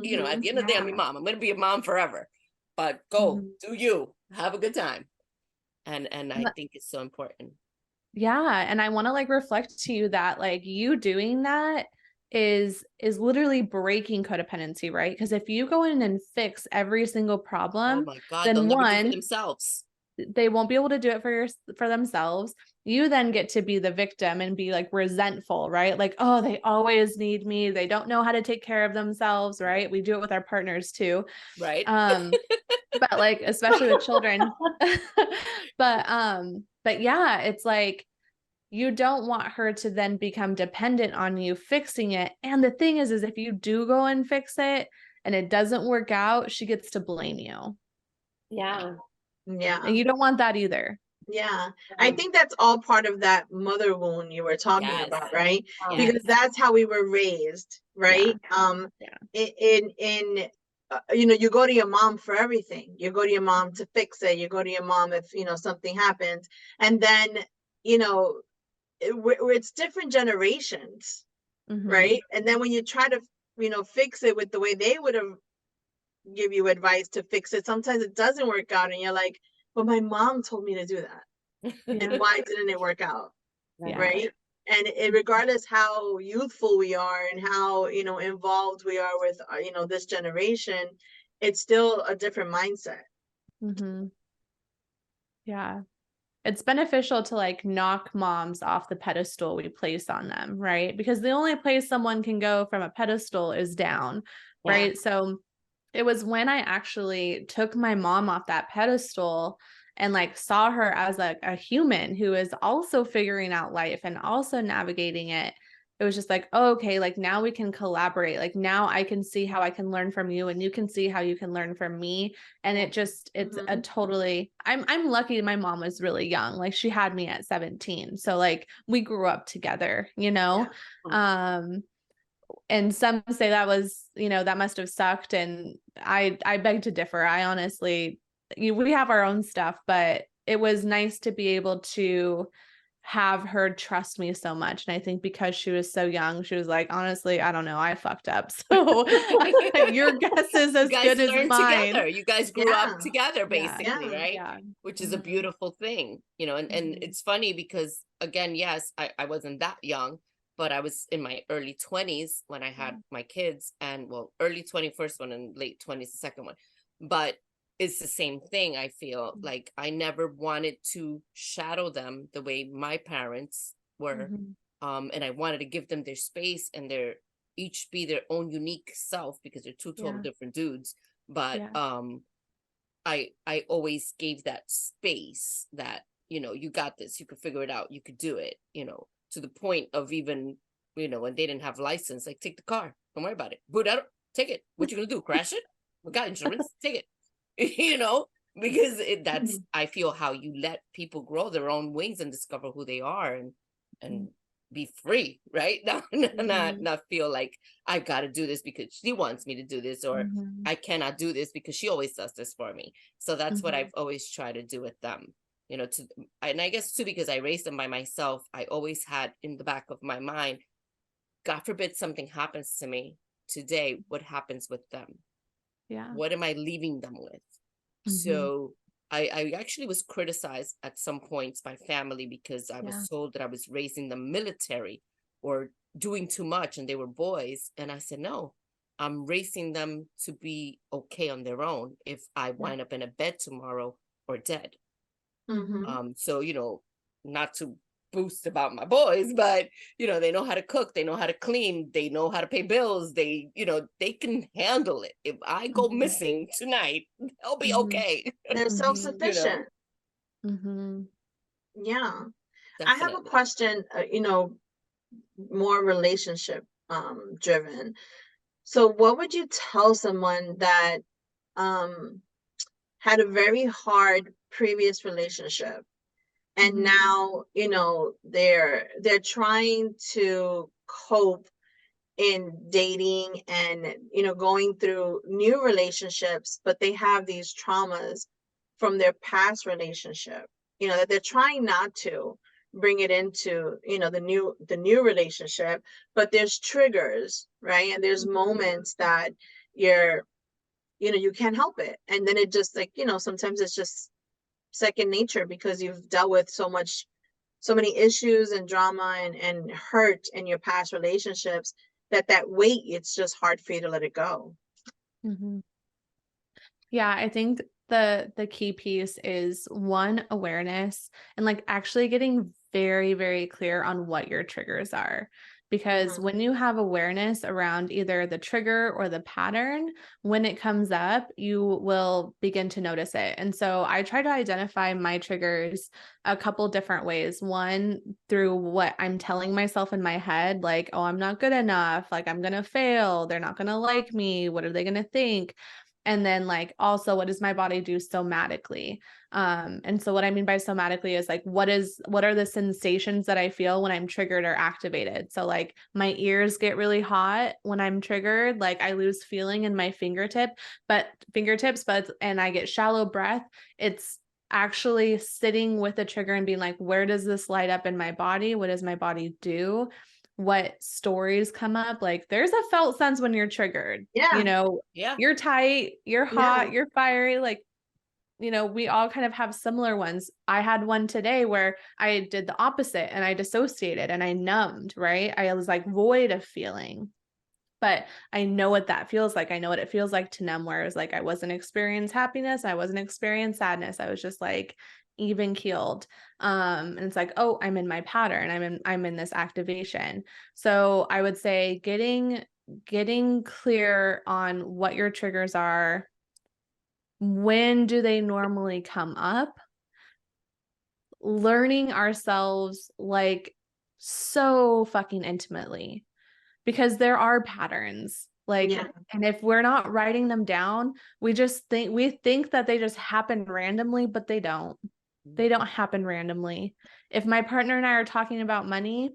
You know, at the end of the day, I'm your mom. I'm going to be a mom forever. But go, do you. Have a good time. And I think it's so important. Yeah. And I want to like reflect to you that like you doing that is literally breaking codependency, right? Because if you go in and fix every single problem, oh my God, then they'll never do it one, for themselves. They won't be able to do it for themselves. You then get to be the victim and be like resentful, right? Like, oh, they always need me. They don't know how to take care of themselves, right? We do it with our partners too. Right. But like, especially with children. but yeah, it's like, you don't want her to then become dependent on you fixing it. And the thing is if you do go and fix it and it doesn't work out, she gets to blame you. Yeah. Yeah. And you don't want that either. Yeah. I think that's all part of that mother wound you were talking about, right? Because that's how we were raised, right? In you know, you go to your mom for everything. You go to your mom to fix it. You go to your mom if, you know, something happens. And then, you know, it's different generations, right? And then when you try to, you know, fix it with the way they would have give you advice to fix it, sometimes it doesn't work out and you're like, but my mom told me to do that. And why didn't it work out? Right. And regardless how youthful we are and how, you know, involved we are with, you know, this generation, it's still a different mindset. Yeah. It's beneficial to like knock moms off the pedestal we place on them, right? Because the only place someone can go from a pedestal is down, right? So it was when I actually took my mom off that pedestal and like saw her as a human who is also figuring out life and also navigating it. It was just like, oh, okay, like now we can collaborate. Like now I can see how I can learn from you and you can see how you can learn from me. And it's a totally, I'm lucky my mom was really young. Like she had me at 17. So like we grew up together, you know? And some say that was, you know, that must have sucked. And I beg to differ. I honestly, we have our own stuff, but it was nice to be able to have her trust me so much. And I think because she was so young, she was like, honestly, I don't know, I fucked up. So your guess is as good as mine. Together. You guys grew up together, basically, right? Which is a beautiful thing, you know, and it's funny because again, yes, I wasn't that young, but I was in my early 20s when I had my kids, and well, early 20s first one and late 20s the second one. But it's the same thing. I feel like I never wanted to shadow them the way my parents were. And I wanted to give them their space and their each be their own unique self because they're two total different dudes. But I always gave that space that, you know, you got this, you could figure it out, you could do it, you know, to the point of even, you know, when they didn't have license, like take the car, don't worry about it, boot out, take it, what you gonna do, crash it? We got insurance, take it. You know, because that's I feel how you let people grow their own wings and discover who they are and be free, right? Not feel like I got to do this because she wants me to do this, or I cannot do this because she always does this for me. So that's what I've always tried to do with them, you know, and I guess too, because I raised them by myself, I always had in the back of my mind, God forbid something happens to me today, what happens with them? What am I leaving them with? So I actually was criticized at some points by family because I was told that I was raising them military or doing too much, and they were boys. And I said, no, I'm raising them to be okay on their own if I wind up in a bed tomorrow or dead. So, you know, not to boost about my boys, but you know, they know how to cook, they know how to clean, they know how to pay bills, they, you know, they can handle it. If I go missing tonight, they'll be okay. They're self-sufficient. You know? Yeah. Definitely. I have a question, you know, more relationship driven. So what would you tell someone that had a very hard previous relationship, and now, you know, they're trying to cope in dating and, you know, going through new relationships, but they have these traumas from their past relationship, you know, that they're trying not to bring it into, you know, the new relationship, but there's triggers, right? And there's moments that you're, you know, you can't help it, and then it just, like, you know, sometimes it's just second nature because you've dealt with so many issues and drama and hurt in your past relationships, that weight, it's just hard for you to let it go. Yeah, I think the key piece is, one, awareness, and like actually getting very, very clear on what your triggers are. Because when you have awareness around either the trigger or the pattern, when it comes up, you will begin to notice it. And so I try to identify my triggers a couple different ways. One, through what I'm telling myself in my head, like, oh, I'm not good enough, like I'm going to fail, they're not going to like me, what are they going to think? And then like, also, what does my body do somatically? And so what I mean by somatically is like, what are the sensations that I feel when I'm triggered or activated? So like my ears get really hot when I'm triggered, like I lose feeling in my fingertips, and I get shallow breath. It's actually sitting with the trigger and being like, where does this light up in my body? What does my body do? What stories come up? Like there's a felt sense when you're triggered. Yeah. You know, Yeah. you're tight, you're hot, Yeah. you're fiery. Like, you know, we all kind of have similar ones. I had one today where I did the opposite and I dissociated and I numbed, right? I was like void of feeling. But I know what that feels like. I know what it feels like to numb, where it was like I wasn't experiencing happiness, I wasn't experiencing sadness. I was just like even keeled. And it's like, oh, I'm in my pattern. I'm in this activation. So I would say getting clear on what your triggers are. When do they normally come up? Learning ourselves like so fucking intimately, because there are patterns. Like, Yeah. and if we're not writing them down, we think that they just happen randomly, but they don't. They don't happen randomly. If my partner and I are talking about money,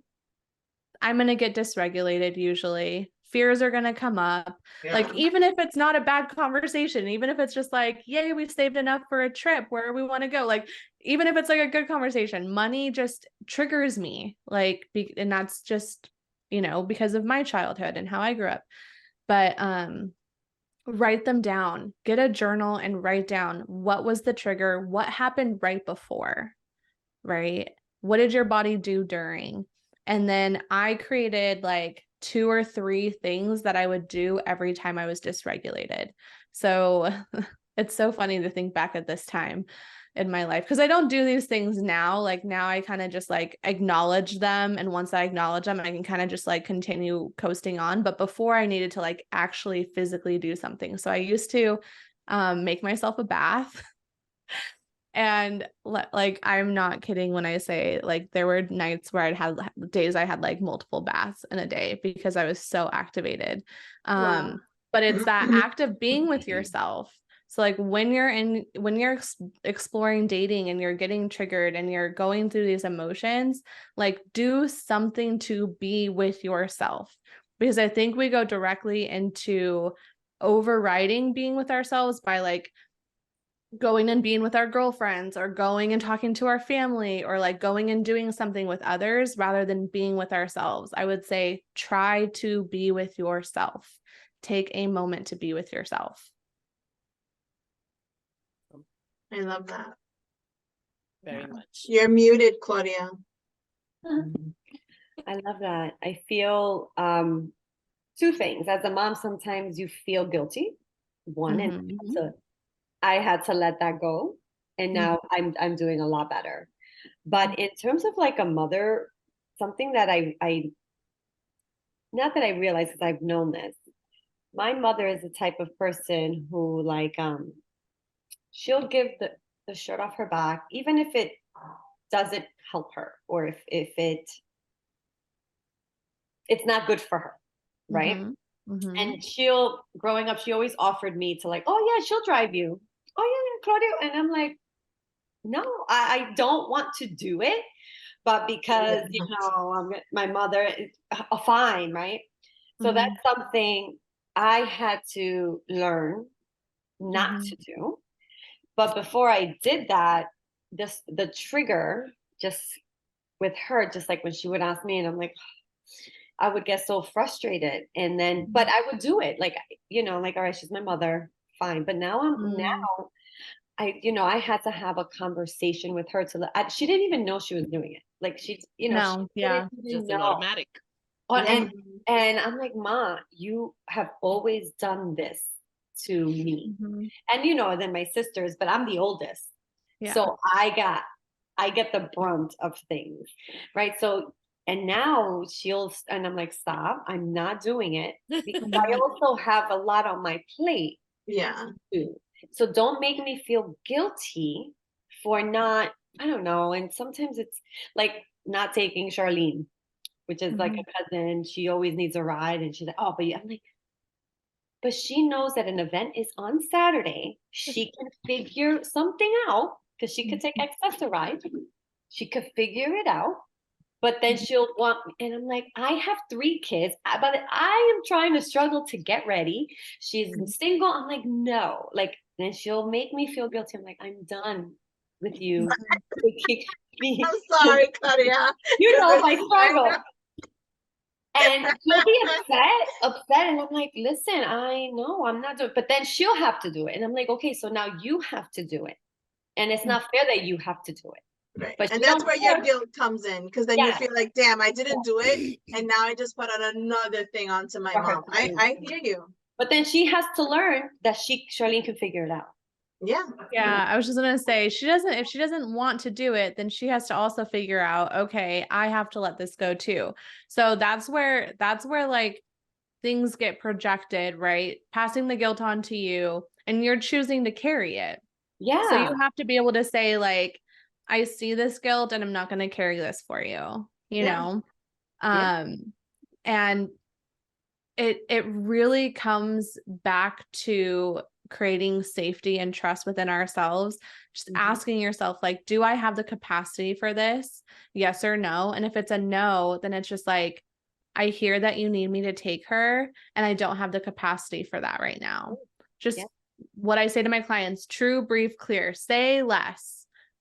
I'm going to get dysregulated usually. Fears are going to come up. Yeah. Like, even if it's not a bad conversation, even if it's just like, yay, we saved enough for a trip where we want to go. Like, even if it's like a good conversation, money just triggers me. Like, and that's just, you know, because of my childhood and how I grew up. But write them down. Get a journal and write down, what was the trigger? What happened right before, right? What did your body do during? And then I created like 2 or 3 things that I would do every time I was dysregulated. So it's so funny to think back at this time in my life, because I don't do these things now. Like now I kind of just like acknowledge them. And once I acknowledge them, I can kind of just like continue coasting on. But before, I needed to like actually physically do something. So I used to make myself a bath. And like, I'm not kidding when I say like there were nights where days I had like multiple baths in a day because I was so activated. Wow. But it's that act of being with yourself. So like when you're exploring dating and you're getting triggered and you're going through these emotions, like do something to be with yourself. Because I think we go directly into overriding being with ourselves by like going and being with our girlfriends or going and talking to our family or like going and doing something with others rather than being with ourselves. I would say try to be with yourself. Take a moment to be with yourself. I love that. Very much. You're muted, Claudia. I love that. I feel 2 things. As a mom, sometimes you feel guilty. One, and I had to let that go, and now I'm doing a lot better. But in terms of like a mother, something that I not that I realize, because I've known this. My mother is the type of person who like she'll give the shirt off her back, even if it doesn't help her, or if it's not good for her, right? And growing up, she always offered me to like, oh yeah, she'll drive you. Oh yeah, Claudia. And I'm like, no, I don't want to do it. But because, my mother is fine, right? So that's something I had to learn not to do. But before I did that, the trigger just with her, just like when she would ask me, and I'm like, I would get so frustrated. And then, but I would do it. Like, like, all right, she's my mother, fine. But now I had to have a conversation with her she didn't even know she was doing it. Like she, no, she didn't just know. an automatic. And I'm like, Ma, you have always done this to me. And then my sisters, but I'm the oldest. Yeah. So I get the brunt of things. Right. So, and now and I'm like, stop, I'm not doing it because I also have a lot on my plate. Yeah. Too. So don't make me feel guilty for not, I don't know. And sometimes it's like not taking Charlene, which is like a cousin. She always needs a ride. And she's like, oh, I'm like, but she knows that an event is on Saturday. She can figure something out because she could take Access-a-Ride. She could figure it out. But then she'll want, and I'm like, I have 3 kids, but I am trying to struggle to get ready. She's single. I'm like, no. Like, then she'll make me feel guilty. I'm like, I'm done with you. I'm sorry, Claudia. My struggle. And she'll be upset. And I'm like, listen, I know I'm not doing it. But then she'll have to do it. And I'm like, okay, so now you have to do it. And it's not fair that you have to do it. Right. But and that's where your guilt comes in, because then you feel like, damn, I didn't do it. And now I just put out another thing onto my mom. I hear you. But then she has to learn that Charlene can figure it out. Yeah. I was just gonna say, if she doesn't want to do it, then she has to also figure out, okay, I have to let this go too. So that's where like things get projected, right? Passing the guilt on to you, and you're choosing to carry it. Yeah. So you have to be able to say, like, I see this guilt and I'm not going to carry this for you, you know? And it really comes back to creating safety and trust within ourselves. Just asking yourself, like, do I have the capacity for this? Yes or no? And if it's a no, then it's just like, I hear that you need me to take her, and I don't have the capacity for that right now. Just what I say to my clients: true, brief, clear, say less.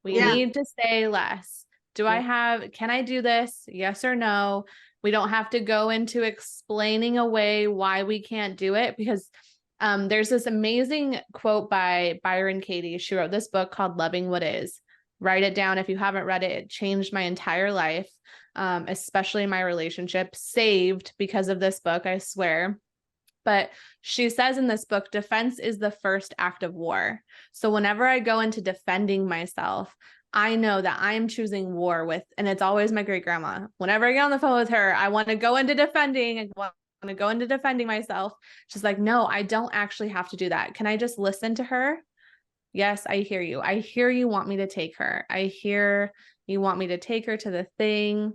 We need to say less. Can I do this? Yes or no? We don't have to go into explaining away why we can't do it, because there's this amazing quote by Byron Katie. She wrote this book called Loving What Is. Write it down if you haven't read it. It changed my entire life, especially my relationship. Saved because of this book, I swear. But she says in this book, defense is the first act of war. So whenever I go into defending myself, I know that I'm choosing war with, and it's always my great grandma. Whenever I get on the phone with her, I want to go into defending myself. She's like, no, I don't actually have to do that. Can I just listen to her? Yes, I hear you. I hear you want me to take her. I hear you want me to take her to the thing.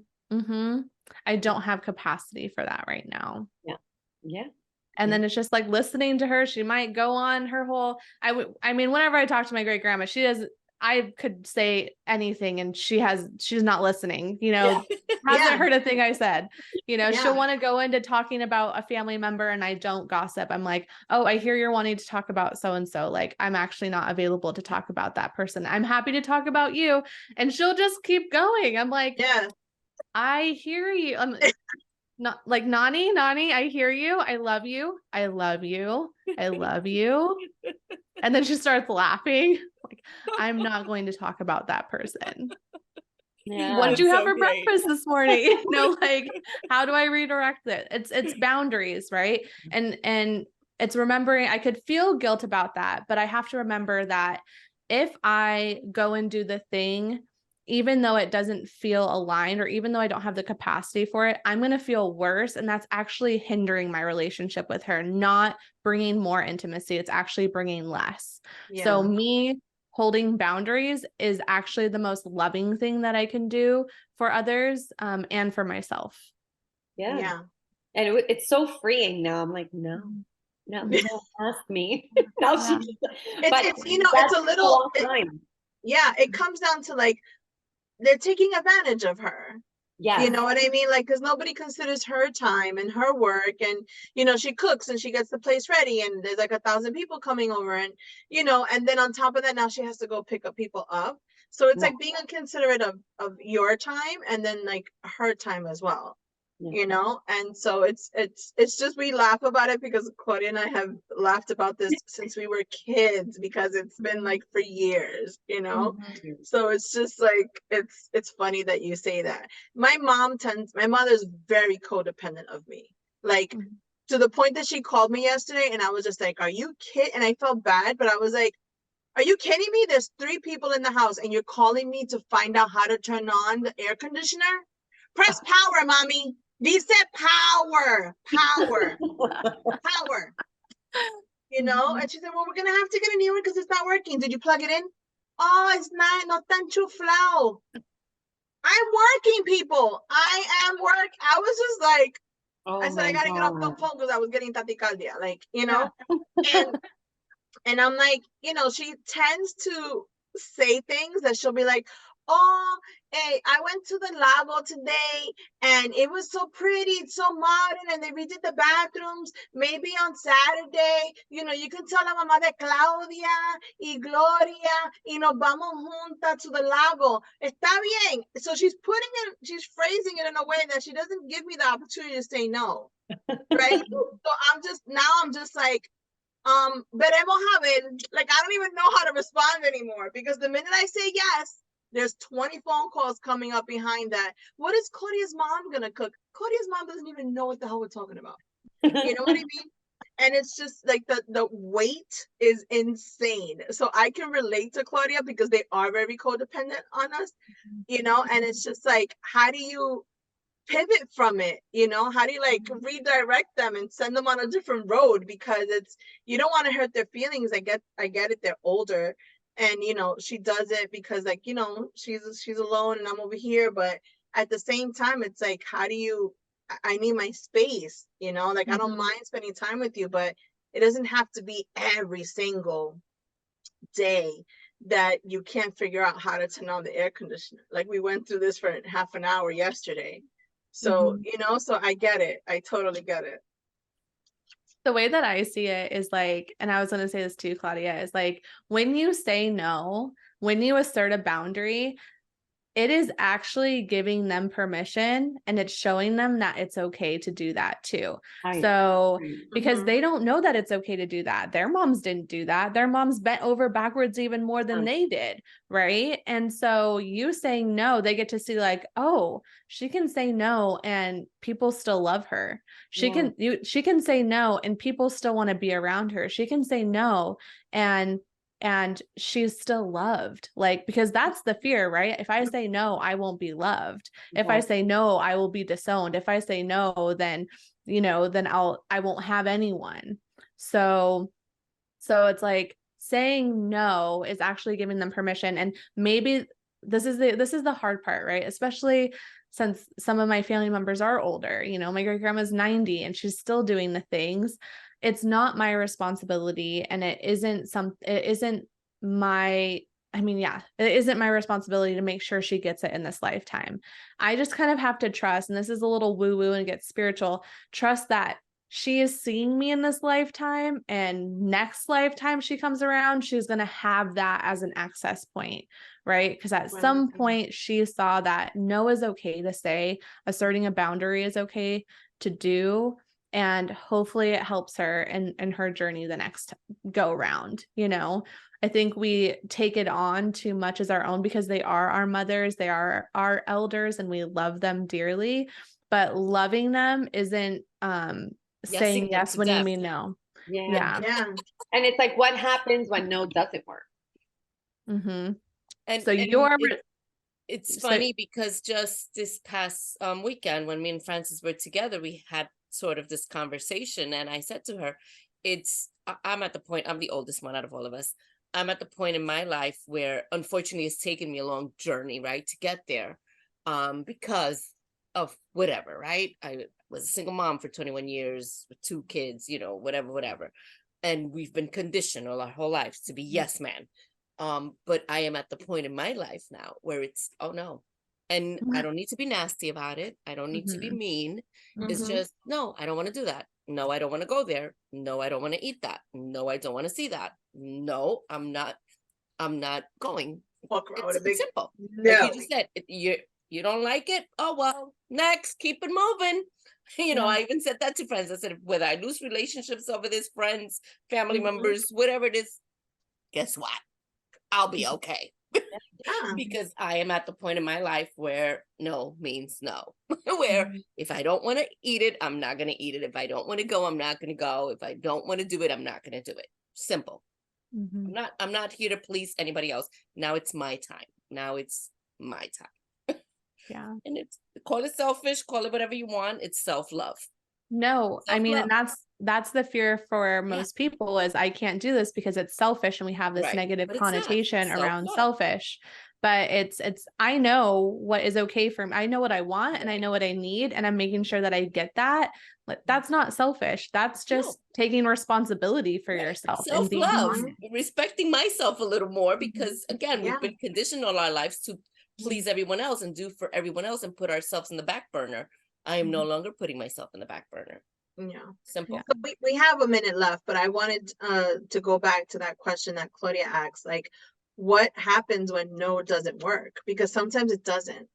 I don't have capacity for that right now. Yeah. And then it's just like listening to her. She might go on her whole, whenever I talk to my great grandma, I could say anything and she's not listening, hasn't heard a thing I said, she'll want to go into talking about a family member, and I don't gossip. I'm like, oh, I hear you're wanting to talk about so-and-so. Like, I'm actually not available to talk about that person. I'm happy to talk about you. And she'll just keep going. I'm like, I hear you. Not like, Nani, I hear you. I love you. I love you. I love you. And then she starts laughing. Like, I'm not going to talk about that person. What did you have for breakfast this morning? Like, how do I redirect it? It's boundaries, right? And it's remembering I could feel guilt about that, but I have to remember that if I go and do the thing, even though it doesn't feel aligned, or even though I don't have the capacity for it, I'm going to feel worse. And that's actually hindering my relationship with her, not bringing more intimacy. It's actually bringing less. So me holding boundaries is actually the most loving thing that I can do for others, and for myself. Yeah. And it's so freeing now. I'm like, no, don't ask me. Now it's it's a little it comes down to like they're taking advantage of her. Yeah, you know what I mean? Like, because nobody considers her time and her work, and she cooks and she gets the place ready, and there's like 1,000 people coming over, and and then on top of that, now she has to go pick up people up. So it's like being inconsiderate of your time and then like her time as well. And so it's just, we laugh about it because Claudia and I have laughed about this since we were kids, because it's been like for years, so it's just like it's funny that you say that. My mother's very codependent of me, like to the point that she called me yesterday and I was just like, are you kidding? And I felt bad, but I was like, are you kidding me? There's 3 people in the house and you're calling me to find out how to turn on the air conditioner? Press power, mommy. Dice power. And she said, well, we're gonna have to get a new one because it's not working. Did you plug it in? Oh, it's not, no tan chuflao. I'm working, people. I am work. I was just like, I said, I gotta get off the phone because I was getting tachycardia, like, and I'm like, she tends to say things that she'll be like, oh, hey, I went to the lago today and it was so pretty, it's so modern, and they redid the bathrooms. Maybe on Saturday, you can tell la mamá de Claudia y Gloria, nos vamos juntas to the lago. Está bien. So she's phrasing it in a way that she doesn't give me the opportunity to say no, right? So I'm just like, veremos a ver. Like, I don't even know how to respond anymore, because the minute I say yes, there's 20 phone calls coming up behind that. What is Claudia's mom gonna cook? Claudia's mom doesn't even know what the hell we're talking about. You know what I mean? And it's just like the weight is insane. So I can relate to Claudia because they are very codependent on us, and it's just like, how do you pivot from it? How do you like redirect them and send them on a different road? Because you don't want to hurt their feelings. I get it, they're older, and she does it because like she's alone and I'm over here, but at the same time it's like, how do you, I need my space, like I don't mind spending time with you, but it doesn't have to be every single day that you can't figure out how to turn on the air conditioner. Like, we went through this for half an hour yesterday. So, so I get it. I totally get it. The way that I see it is like, and I was going to say this too, Claudia, is like, when you say no, when you assert a boundary, it is actually giving them permission, and it's showing them that it's okay to do that too. Because they don't know that it's okay to do that. Their moms didn't do that. Their moms bent over backwards even more than they did. Right. And so you saying no, they get to see like, oh, she can say no and people still love her. She can say no and people still want to be around her. She can say no and she's still loved, like, because that's the fear, right? If I say no, I won't be loved. If I say no, I will be disowned. If I say no, then, I won't have anyone. So it's like saying no is actually giving them permission. And maybe this is the hard part, right? Especially since some of my family members are older, my great grandma's 90 and she's still doing the things. It's not my responsibility, and it isn't my responsibility to make sure she gets it in this lifetime. I just kind of have to trust, and this is a little woo-woo and get spiritual, trust that she is seeing me in this lifetime, and next lifetime she comes around, she's going to have that as an access point, right? Because at some point she saw that no is okay to say, asserting a boundary is okay to do. And hopefully it helps her in her journey the next go around. I think we take it on too much as our own because they are our mothers, they are our elders, and we love them dearly. But loving them isn't saying yes when you mean no. Yeah. And it's like, what happens when no doesn't work? And so it's funny because just this past weekend when me and Frances were together, we had sort of this conversation, and I said to her, I'm at the point, I'm the oldest one out of all of us. I'm at the point in my life where unfortunately it's taken me a long journey, right, to get there, because of whatever, right? was a single mom for 21 years with 2 kids, you know, whatever. And we've been conditioned all our whole lives to be yes man. But I am at the point in my life now where it's, oh no. And I don't need to be nasty about it. I don't need to be mean. It's just, no, I don't want to do that. No, I don't want to go there. No, I don't want to eat that. No, I don't want to see that. No, I'm not going. It's simple. No. Like you just said, you don't like it? Oh, well, next, keep it moving. You know, I even said that to friends. I said, whether I lose relationships over this, friends, family members, whatever it is, guess what? I'll be okay. Because I am at the point in my life where no means no. Where if I don't want to eat it, I'm not going to eat it. If I don't want to go, I'm not going to go. If I don't want to do it, I'm not going to do it. Simple. I'm not here to please anybody else. Now it's my time. Now it's my time. Yeah. And it's, call it selfish, call it whatever you want. It's self-love. No, I mean, and that's the fear for most people is I can't do this because it's selfish, and we have this negative connotation around selfish. But it's I know what is okay for me. I know what I want and I know what I need, and I'm making sure that I get that. But that's not selfish. That's just taking responsibility for yourself. Self-love, respecting myself a little more, because again, we've been conditioned all our lives to please everyone else and do for everyone else and put ourselves in the back burner. I am no longer putting myself in the back burner. Yeah. Simple. So we have a minute left, but I wanted to go back to that question that Claudia asked, like, what happens when no doesn't work? Because sometimes it doesn't.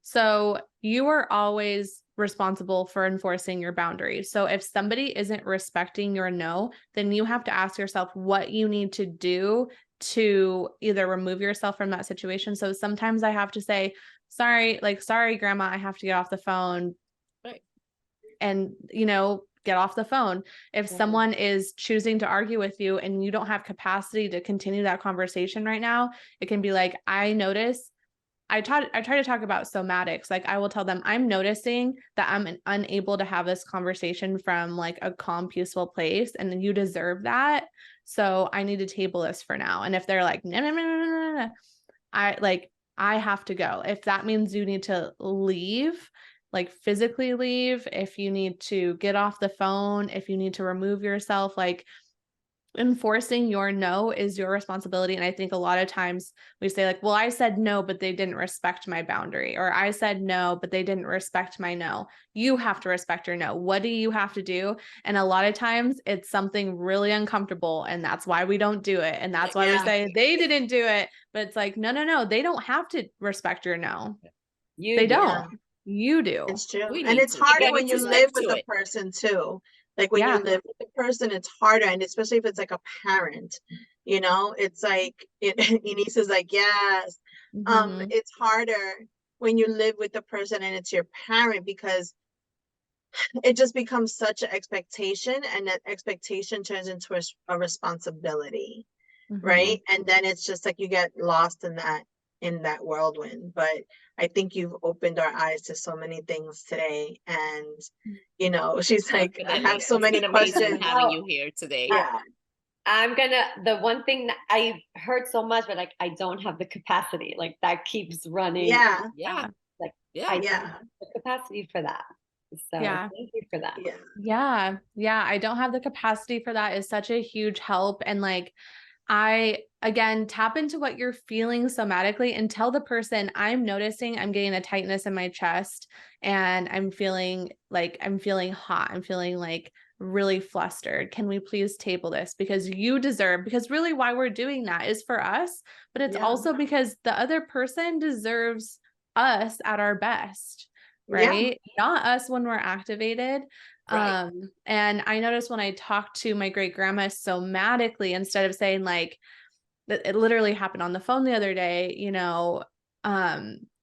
So you are always responsible for enforcing your boundaries. So if somebody isn't respecting your no, then you have to ask yourself what you need to do to either remove yourself from that situation. So sometimes I have to say, sorry, grandma, I have to get off the phone. Right. And, you know, get off the phone. If someone is choosing to argue with you and you don't have capacity to continue that conversation right now, it can be like, I notice, I try to talk about somatics. Like I will tell them, I'm noticing that I'm unable to have this conversation from like a calm, peaceful place, and you deserve that. So I need to table this for now. And if they're like, no, I have to go. If that means you need to leave, like physically leave, if you need to get off the phone, if you need to remove yourself, like enforcing your no is your responsibility. And I think a lot of times we say like, well, I said no, but they didn't respect my boundary, or I said no, but they didn't respect my no. You have to respect your no. What do you have to do? And a lot of times it's something really uncomfortable, and that's why we don't do it. And that's why we say they didn't do it, but it's like, no, they don't have to respect your no. They don't. You do. It's true. And it's harder when you live with a person too. Like when you live with the person, it's harder. And especially if it's like a parent, you know, it's like, Eunice is like, yes. It's harder when you live with the person and it's your parent, because it just becomes such an expectation, and that expectation turns into a responsibility, right? And then it's just like you get lost in that whirlwind. But I think you've opened our eyes to so many things today. And you know, she's like, I have so many questions having you here today. The one thing that I've heard so much, but like I don't have the capacity, like that keeps running. I don't have the capacity for that. So thank you for that. I don't have the capacity for that is such a huge help. And like, I, again, tap into what you're feeling somatically and tell the person, I'm noticing I'm getting a tightness in my chest, and I'm feeling hot. I'm feeling like really flustered. Can we please table this? Because you deserve, because really why we're doing that is for us, but it's also because the other person deserves us at our best, right? Not us when we're activated. Right. And I noticed when I talked to my great grandma somatically, instead of saying like, it literally happened on the phone the other day, you know,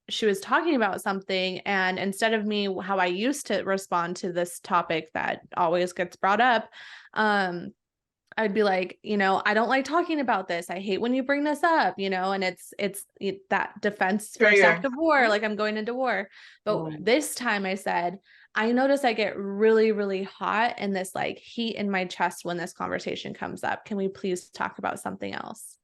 she was talking about something, and instead of me, how I used to respond to this topic that always gets brought up, I'd be like, you know, I don't like talking about this. I hate when you bring this up, you know, and it's that defense first act of war, like I'm going into war. But this time I said, I notice I get really, really hot and this like heat in my chest when this conversation comes up. Can we please talk about something else?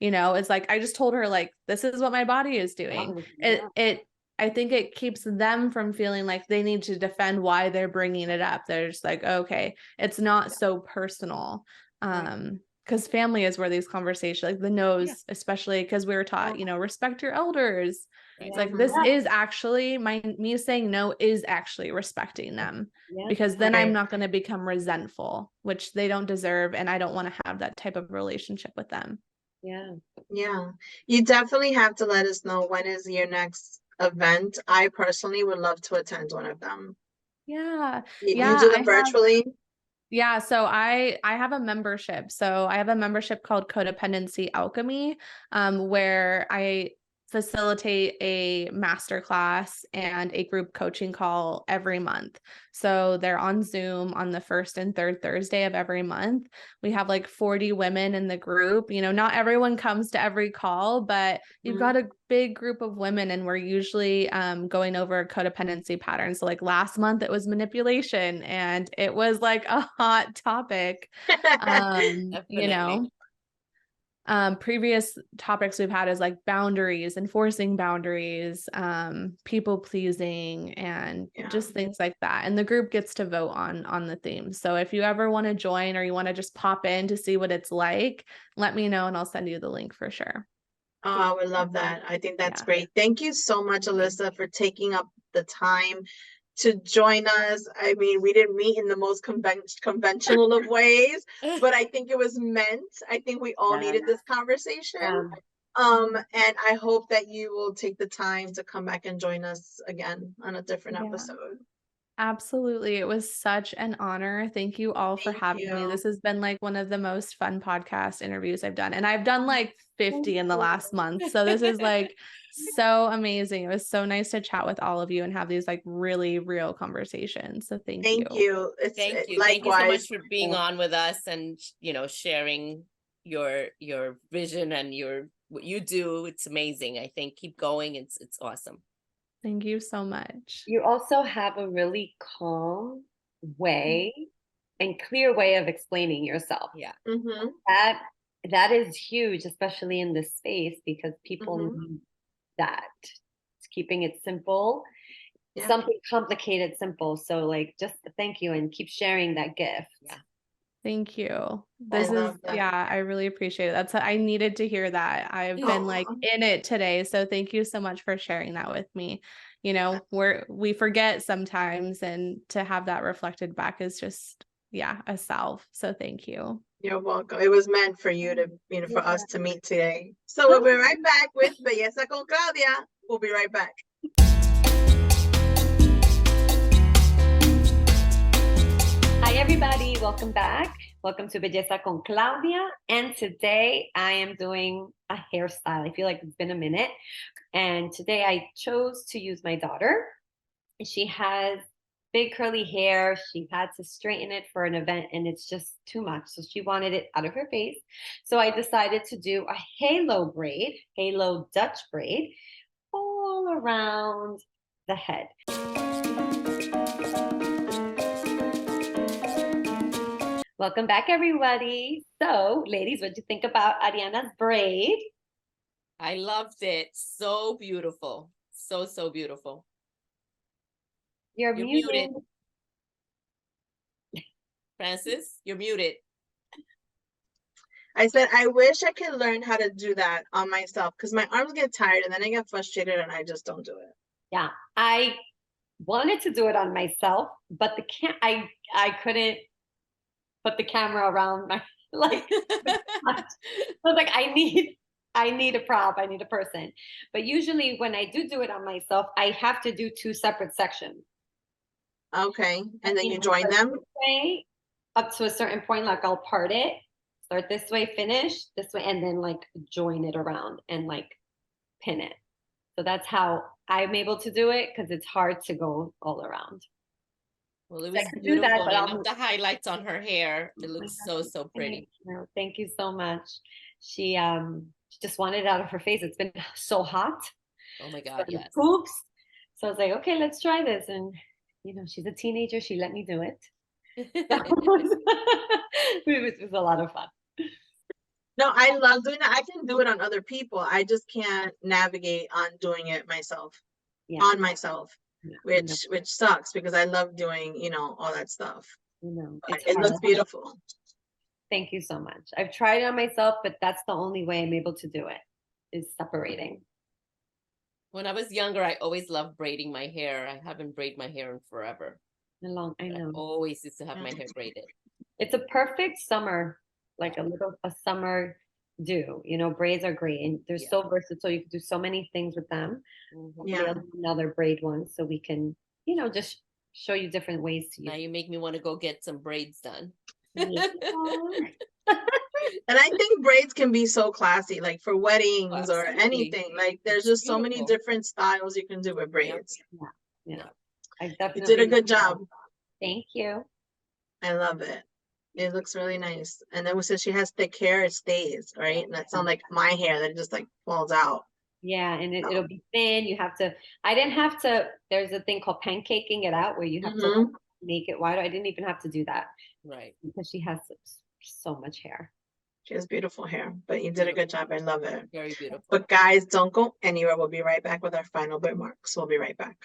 You know, it's like, I just told her like, this is what my body is doing. It I think it keeps them from feeling like they need to defend why they're bringing it up. They're just like, okay, it's not so personal. Because family is where these conversations, like the no's, especially because we were taught, you know, respect your elders. It's like, this is actually me saying no is actually respecting them, because then I'm not going to become resentful, which they don't deserve. And I don't want to have that type of relationship with them. Yeah. You definitely have to let us know when is your next event. I personally would love to attend one of them. You do them virtually? So I have a membership. So I have a membership called Codependency Alchemy, where I facilitate a masterclass and a group coaching call every month. So they're on Zoom on the first and third Thursday of every month. We have like 40 women in the group. You know, not everyone comes to every call, but you've got a big group of women, and we're usually going over codependency patterns. So like last month it was manipulation, and it was like a hot topic. You know, previous topics we've had is like boundaries, enforcing boundaries, people pleasing, and just things like that. And the group gets to vote on the themes. So if you ever want to join, or you want to just pop in to see what it's like, let me know and I'll send you the link for sure. Oh, I would love that. I think that's great. Thank you so much, Alyssa, for taking up the time to join us. I mean, we didn't meet in the most conventional of ways, but I think it was meant. I think we all needed this conversation. And I hope that you will take the time to come back and join us again on a different episode. Absolutely. It was such an honor. Thank you all for having me. This has been like one of the most fun podcast interviews I've done. And I've done like 50 in the last month. So this is like so amazing. It was so nice to chat with all of you and have these like really real conversations. So thank you. Thank you. Thank you so much for being on with us and, you know, sharing your vision and what you do. It's amazing. I think keep going. It's awesome. Thank you so much. You also have a really calm way and clear way of explaining yourself. That is huge, especially in this space, because people need that. It's keeping it simple, something complicated, simple. So like, just thank you and keep sharing that gift. Thank you. I really appreciate it. I needed to hear that. I've been like in it today. So thank you so much for sharing that with me. You know, we forget sometimes, and to have that reflected back is just, a salve. So thank you. You're welcome. It was meant for you to, for us to meet today. So we'll be right back with Belleza con Claudia. We'll be right back. Hi, everybody. Welcome back. Welcome to Belleza con Claudia. And today I am doing a hairstyle. I feel like it's been a minute. And today I chose to use my daughter. She has big curly hair. She had to straighten it for an event, and it's just too much. So she wanted it out of her face. So I decided to do a halo Dutch braid, all around the head. Welcome back, everybody. So, ladies, what do you think about Ariana's braid? I loved it. So beautiful. So beautiful. You're muted. Francis, you're muted. I said, I wish I could learn how to do that on myself, because my arms get tired and then I get frustrated and I just don't do it. Yeah, I wanted to do it on myself, but I couldn't put the camera around my I was like, I need a prop, I need a person. But usually when I do it on myself, I have to do 2 separate sections. Okay, and then you join them? Up to a certain point, like I'll part it, start this way, finish this way, and then like join it around and like pin it. So that's how I'm able to do it, because it's hard to go all around. Well, it was beautiful. I love the highlights on her hair. It looks so pretty. Thank you so much. She just wanted it out of her face. It's been so hot. Oh my God, yes. Poops. So I was like, okay, let's try this. And she's a teenager. She let me do it. It was a lot of fun. No, I love doing that. I can do it on other people. I just can't navigate on doing it myself. on myself, which sucks because I love doing, you know, all that stuff. It looks beautiful. Thank you so much. I've tried it on myself, but that's the only way I'm able to do it, is separating. When I was younger, I always loved braiding my hair. I haven't braided my hair in forever. I know. I always used to have my hair braided. It's a perfect summer, like a summer do. You know, braids are great, and they're so versatile. You can do so many things with them. Another braid one, so we can, you know, just show you different ways to use. Now you make me want to go get some braids done. And I think braids can be so classy, like for weddings or anything. Like there's just so many different styles you can do with braids. I definitely You did a good job. Thank you. I love it. It looks really nice. And then since she has thick hair, it stays, right? And that's not like my hair that just like falls out. Yeah, and it'll be thin. You have to, I didn't have to, there's a thing called pancaking it out where you have to make it wider. I didn't even have to do that. Right. Because she has so much hair. She has beautiful hair, but you did a good job. I love it. Very beautiful. But guys, don't go anywhere. We'll be right back with our final bookmarks. We'll be right back.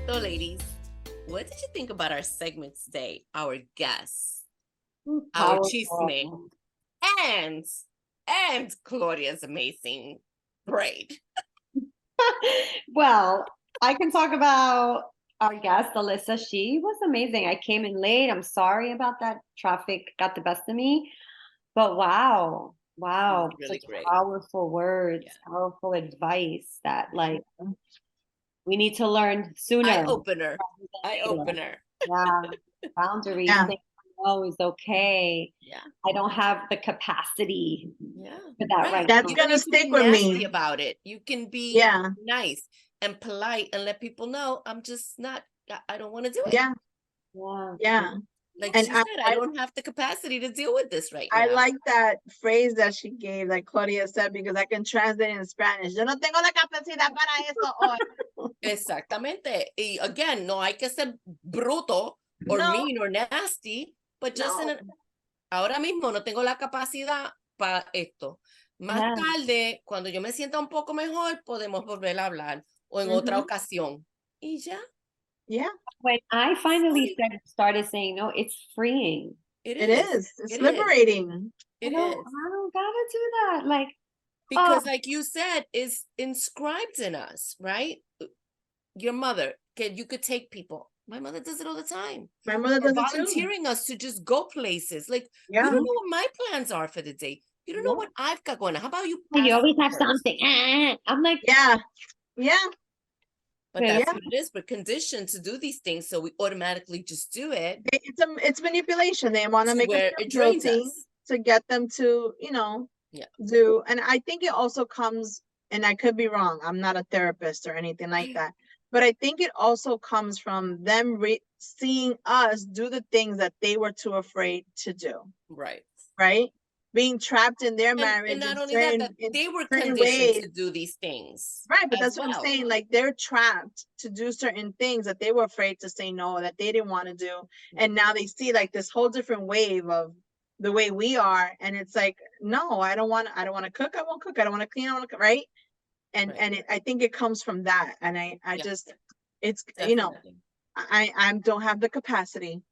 So ladies, what did you think about our segment today? Our guests, our chisme, and Claudia's amazing braid. Well, I can talk about our guest, Alyssa. She was amazing. I came in late. I'm sorry about that. Traffic got the best of me. But wow, really great. Powerful words, powerful advice that like we need to learn sooner. Eye opener. Yeah, boundaries. Yeah. No is okay. Yeah. I don't have the capacity. Yeah. For that right That's now. gonna stick with me. About it. You can be nice and polite and let people know I'm just not. I don't want to do it. Yeah. Like she said, I don't have the capacity to deal with this right now. I like that phrase that she gave, like Claudia said, because I can translate in Spanish. Yo no tengo la capacidad para eso hoy. Exactamente. Y again, no hay que ser bruto or mean or nasty, but just ahora mismo no tengo la capacidad para esto. Más tarde, cuando yo me sienta un poco mejor, podemos volver a hablar o en otra ocasión. Y ya. Yeah. When I finally started saying no, it's freeing. It is. It's liberating. I don't gotta do that. Like because like you said, is inscribed in us, right? Your mother, you could take people. My mother does it all the time. My mother does it too. Volunteering us to just go places. Like you don't know what my plans are for the day. You don't know what I've got going on. How about you? You always have something. I'm like, yeah. But that's what it is. We're conditioned to do these things, so we automatically just do it. It's manipulation. They want to make us guilty to get them to, you know, do. And I think it also comes, and I could be wrong. I'm not a therapist or anything like that. But I think it also comes from them seeing us do the things that they were too afraid to do. Right. Being trapped in their marriage. And not only that they were conditioned to do these things. Right, but that's what I'm saying. Like they're trapped to do certain things that they were afraid to say no, that they didn't want to do. And now they see like this whole different wave of the way we are. And it's like, no, I don't want to cook. I won't cook. I don't want to clean. I want to cook. Right. And I think it comes from that. And I just, it's, definitely. You know, I don't have the capacity.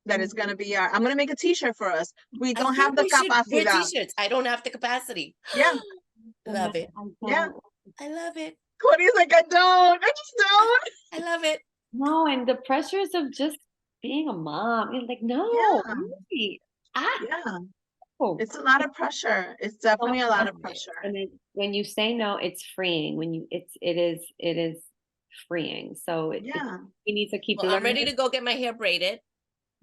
That is going to be I'm going to make a t-shirt for us. We don't have the capacity. T-shirts. I don't have the capacity. Yeah. Love it. Yeah. I love it. Cody's like, I just don't. I love it. No, and the pressures of just being a mom. You're like, no. Really? It's a lot of pressure. It's definitely a lot of pressure. And then when you say no, it's freeing. When it is freeing. So you need to keep learning. I'm ready to go get my hair braided.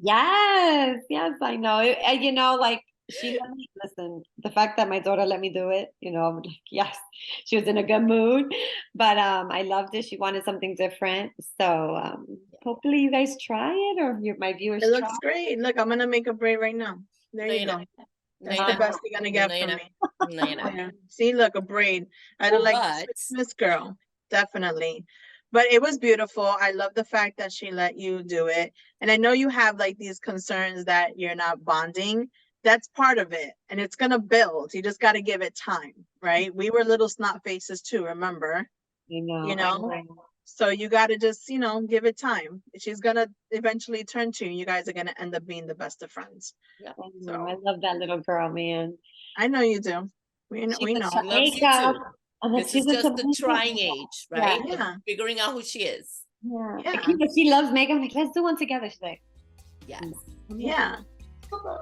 Yes, I know. And you know, like she let me listen. The fact that my daughter let me do it, you know, I'm like, yes, she was in a good mood. But I loved it. She wanted something different. So hopefully you guys try it, or my viewers. It looks great. Look, I'm gonna make a braid right now. There you go. That's the best you're gonna get from me. See, look, a braid. I don't like Christmas girl, definitely. But it was beautiful. I love the fact that she let you do it. And I know you have like these concerns that you're not bonding. That's part of it. And it's going to build. You just got to give it time, right? We were little snot faces too, remember? You know. You know? So you got to just, you know, give it time. She's going to eventually turn to you. You guys are going to end up being the best of friends. Yeah. So I love that little girl, man. I know you do. We know. She loves you too. This is just the trying age, right? Yeah. Figuring out who she is. Yeah. She loves Megan. I'm like, let's do one together. She's like, yes. Yeah.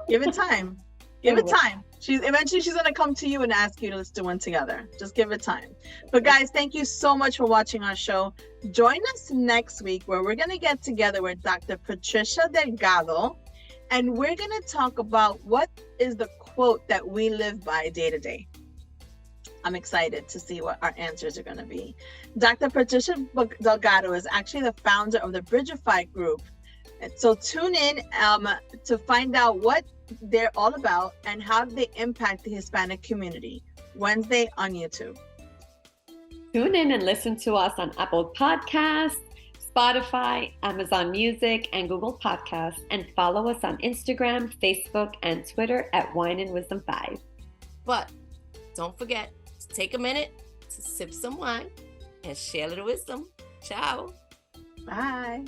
Give it time. Give it time. Eventually she's gonna come to you and ask you to let's do one together. Just give it time. But guys, thank you so much for watching our show. Join us next week where we're gonna get together with Dr. Patricia Delgado, and we're gonna talk about what is the quote that we live by day to day. I'm excited to see what our answers are gonna be. Dr. Patricia Delgado is actually the founder of the Bridgify group. And so tune in to find out what they're all about and how they impact the Hispanic community. Wednesday on YouTube. Tune in and listen to us on Apple Podcasts, Spotify, Amazon Music, and Google Podcasts. And follow us on Instagram, Facebook, and Twitter at Wine and Wisdom 5. But don't forget to take a minute to sip some wine and share a little wisdom. Ciao. Bye.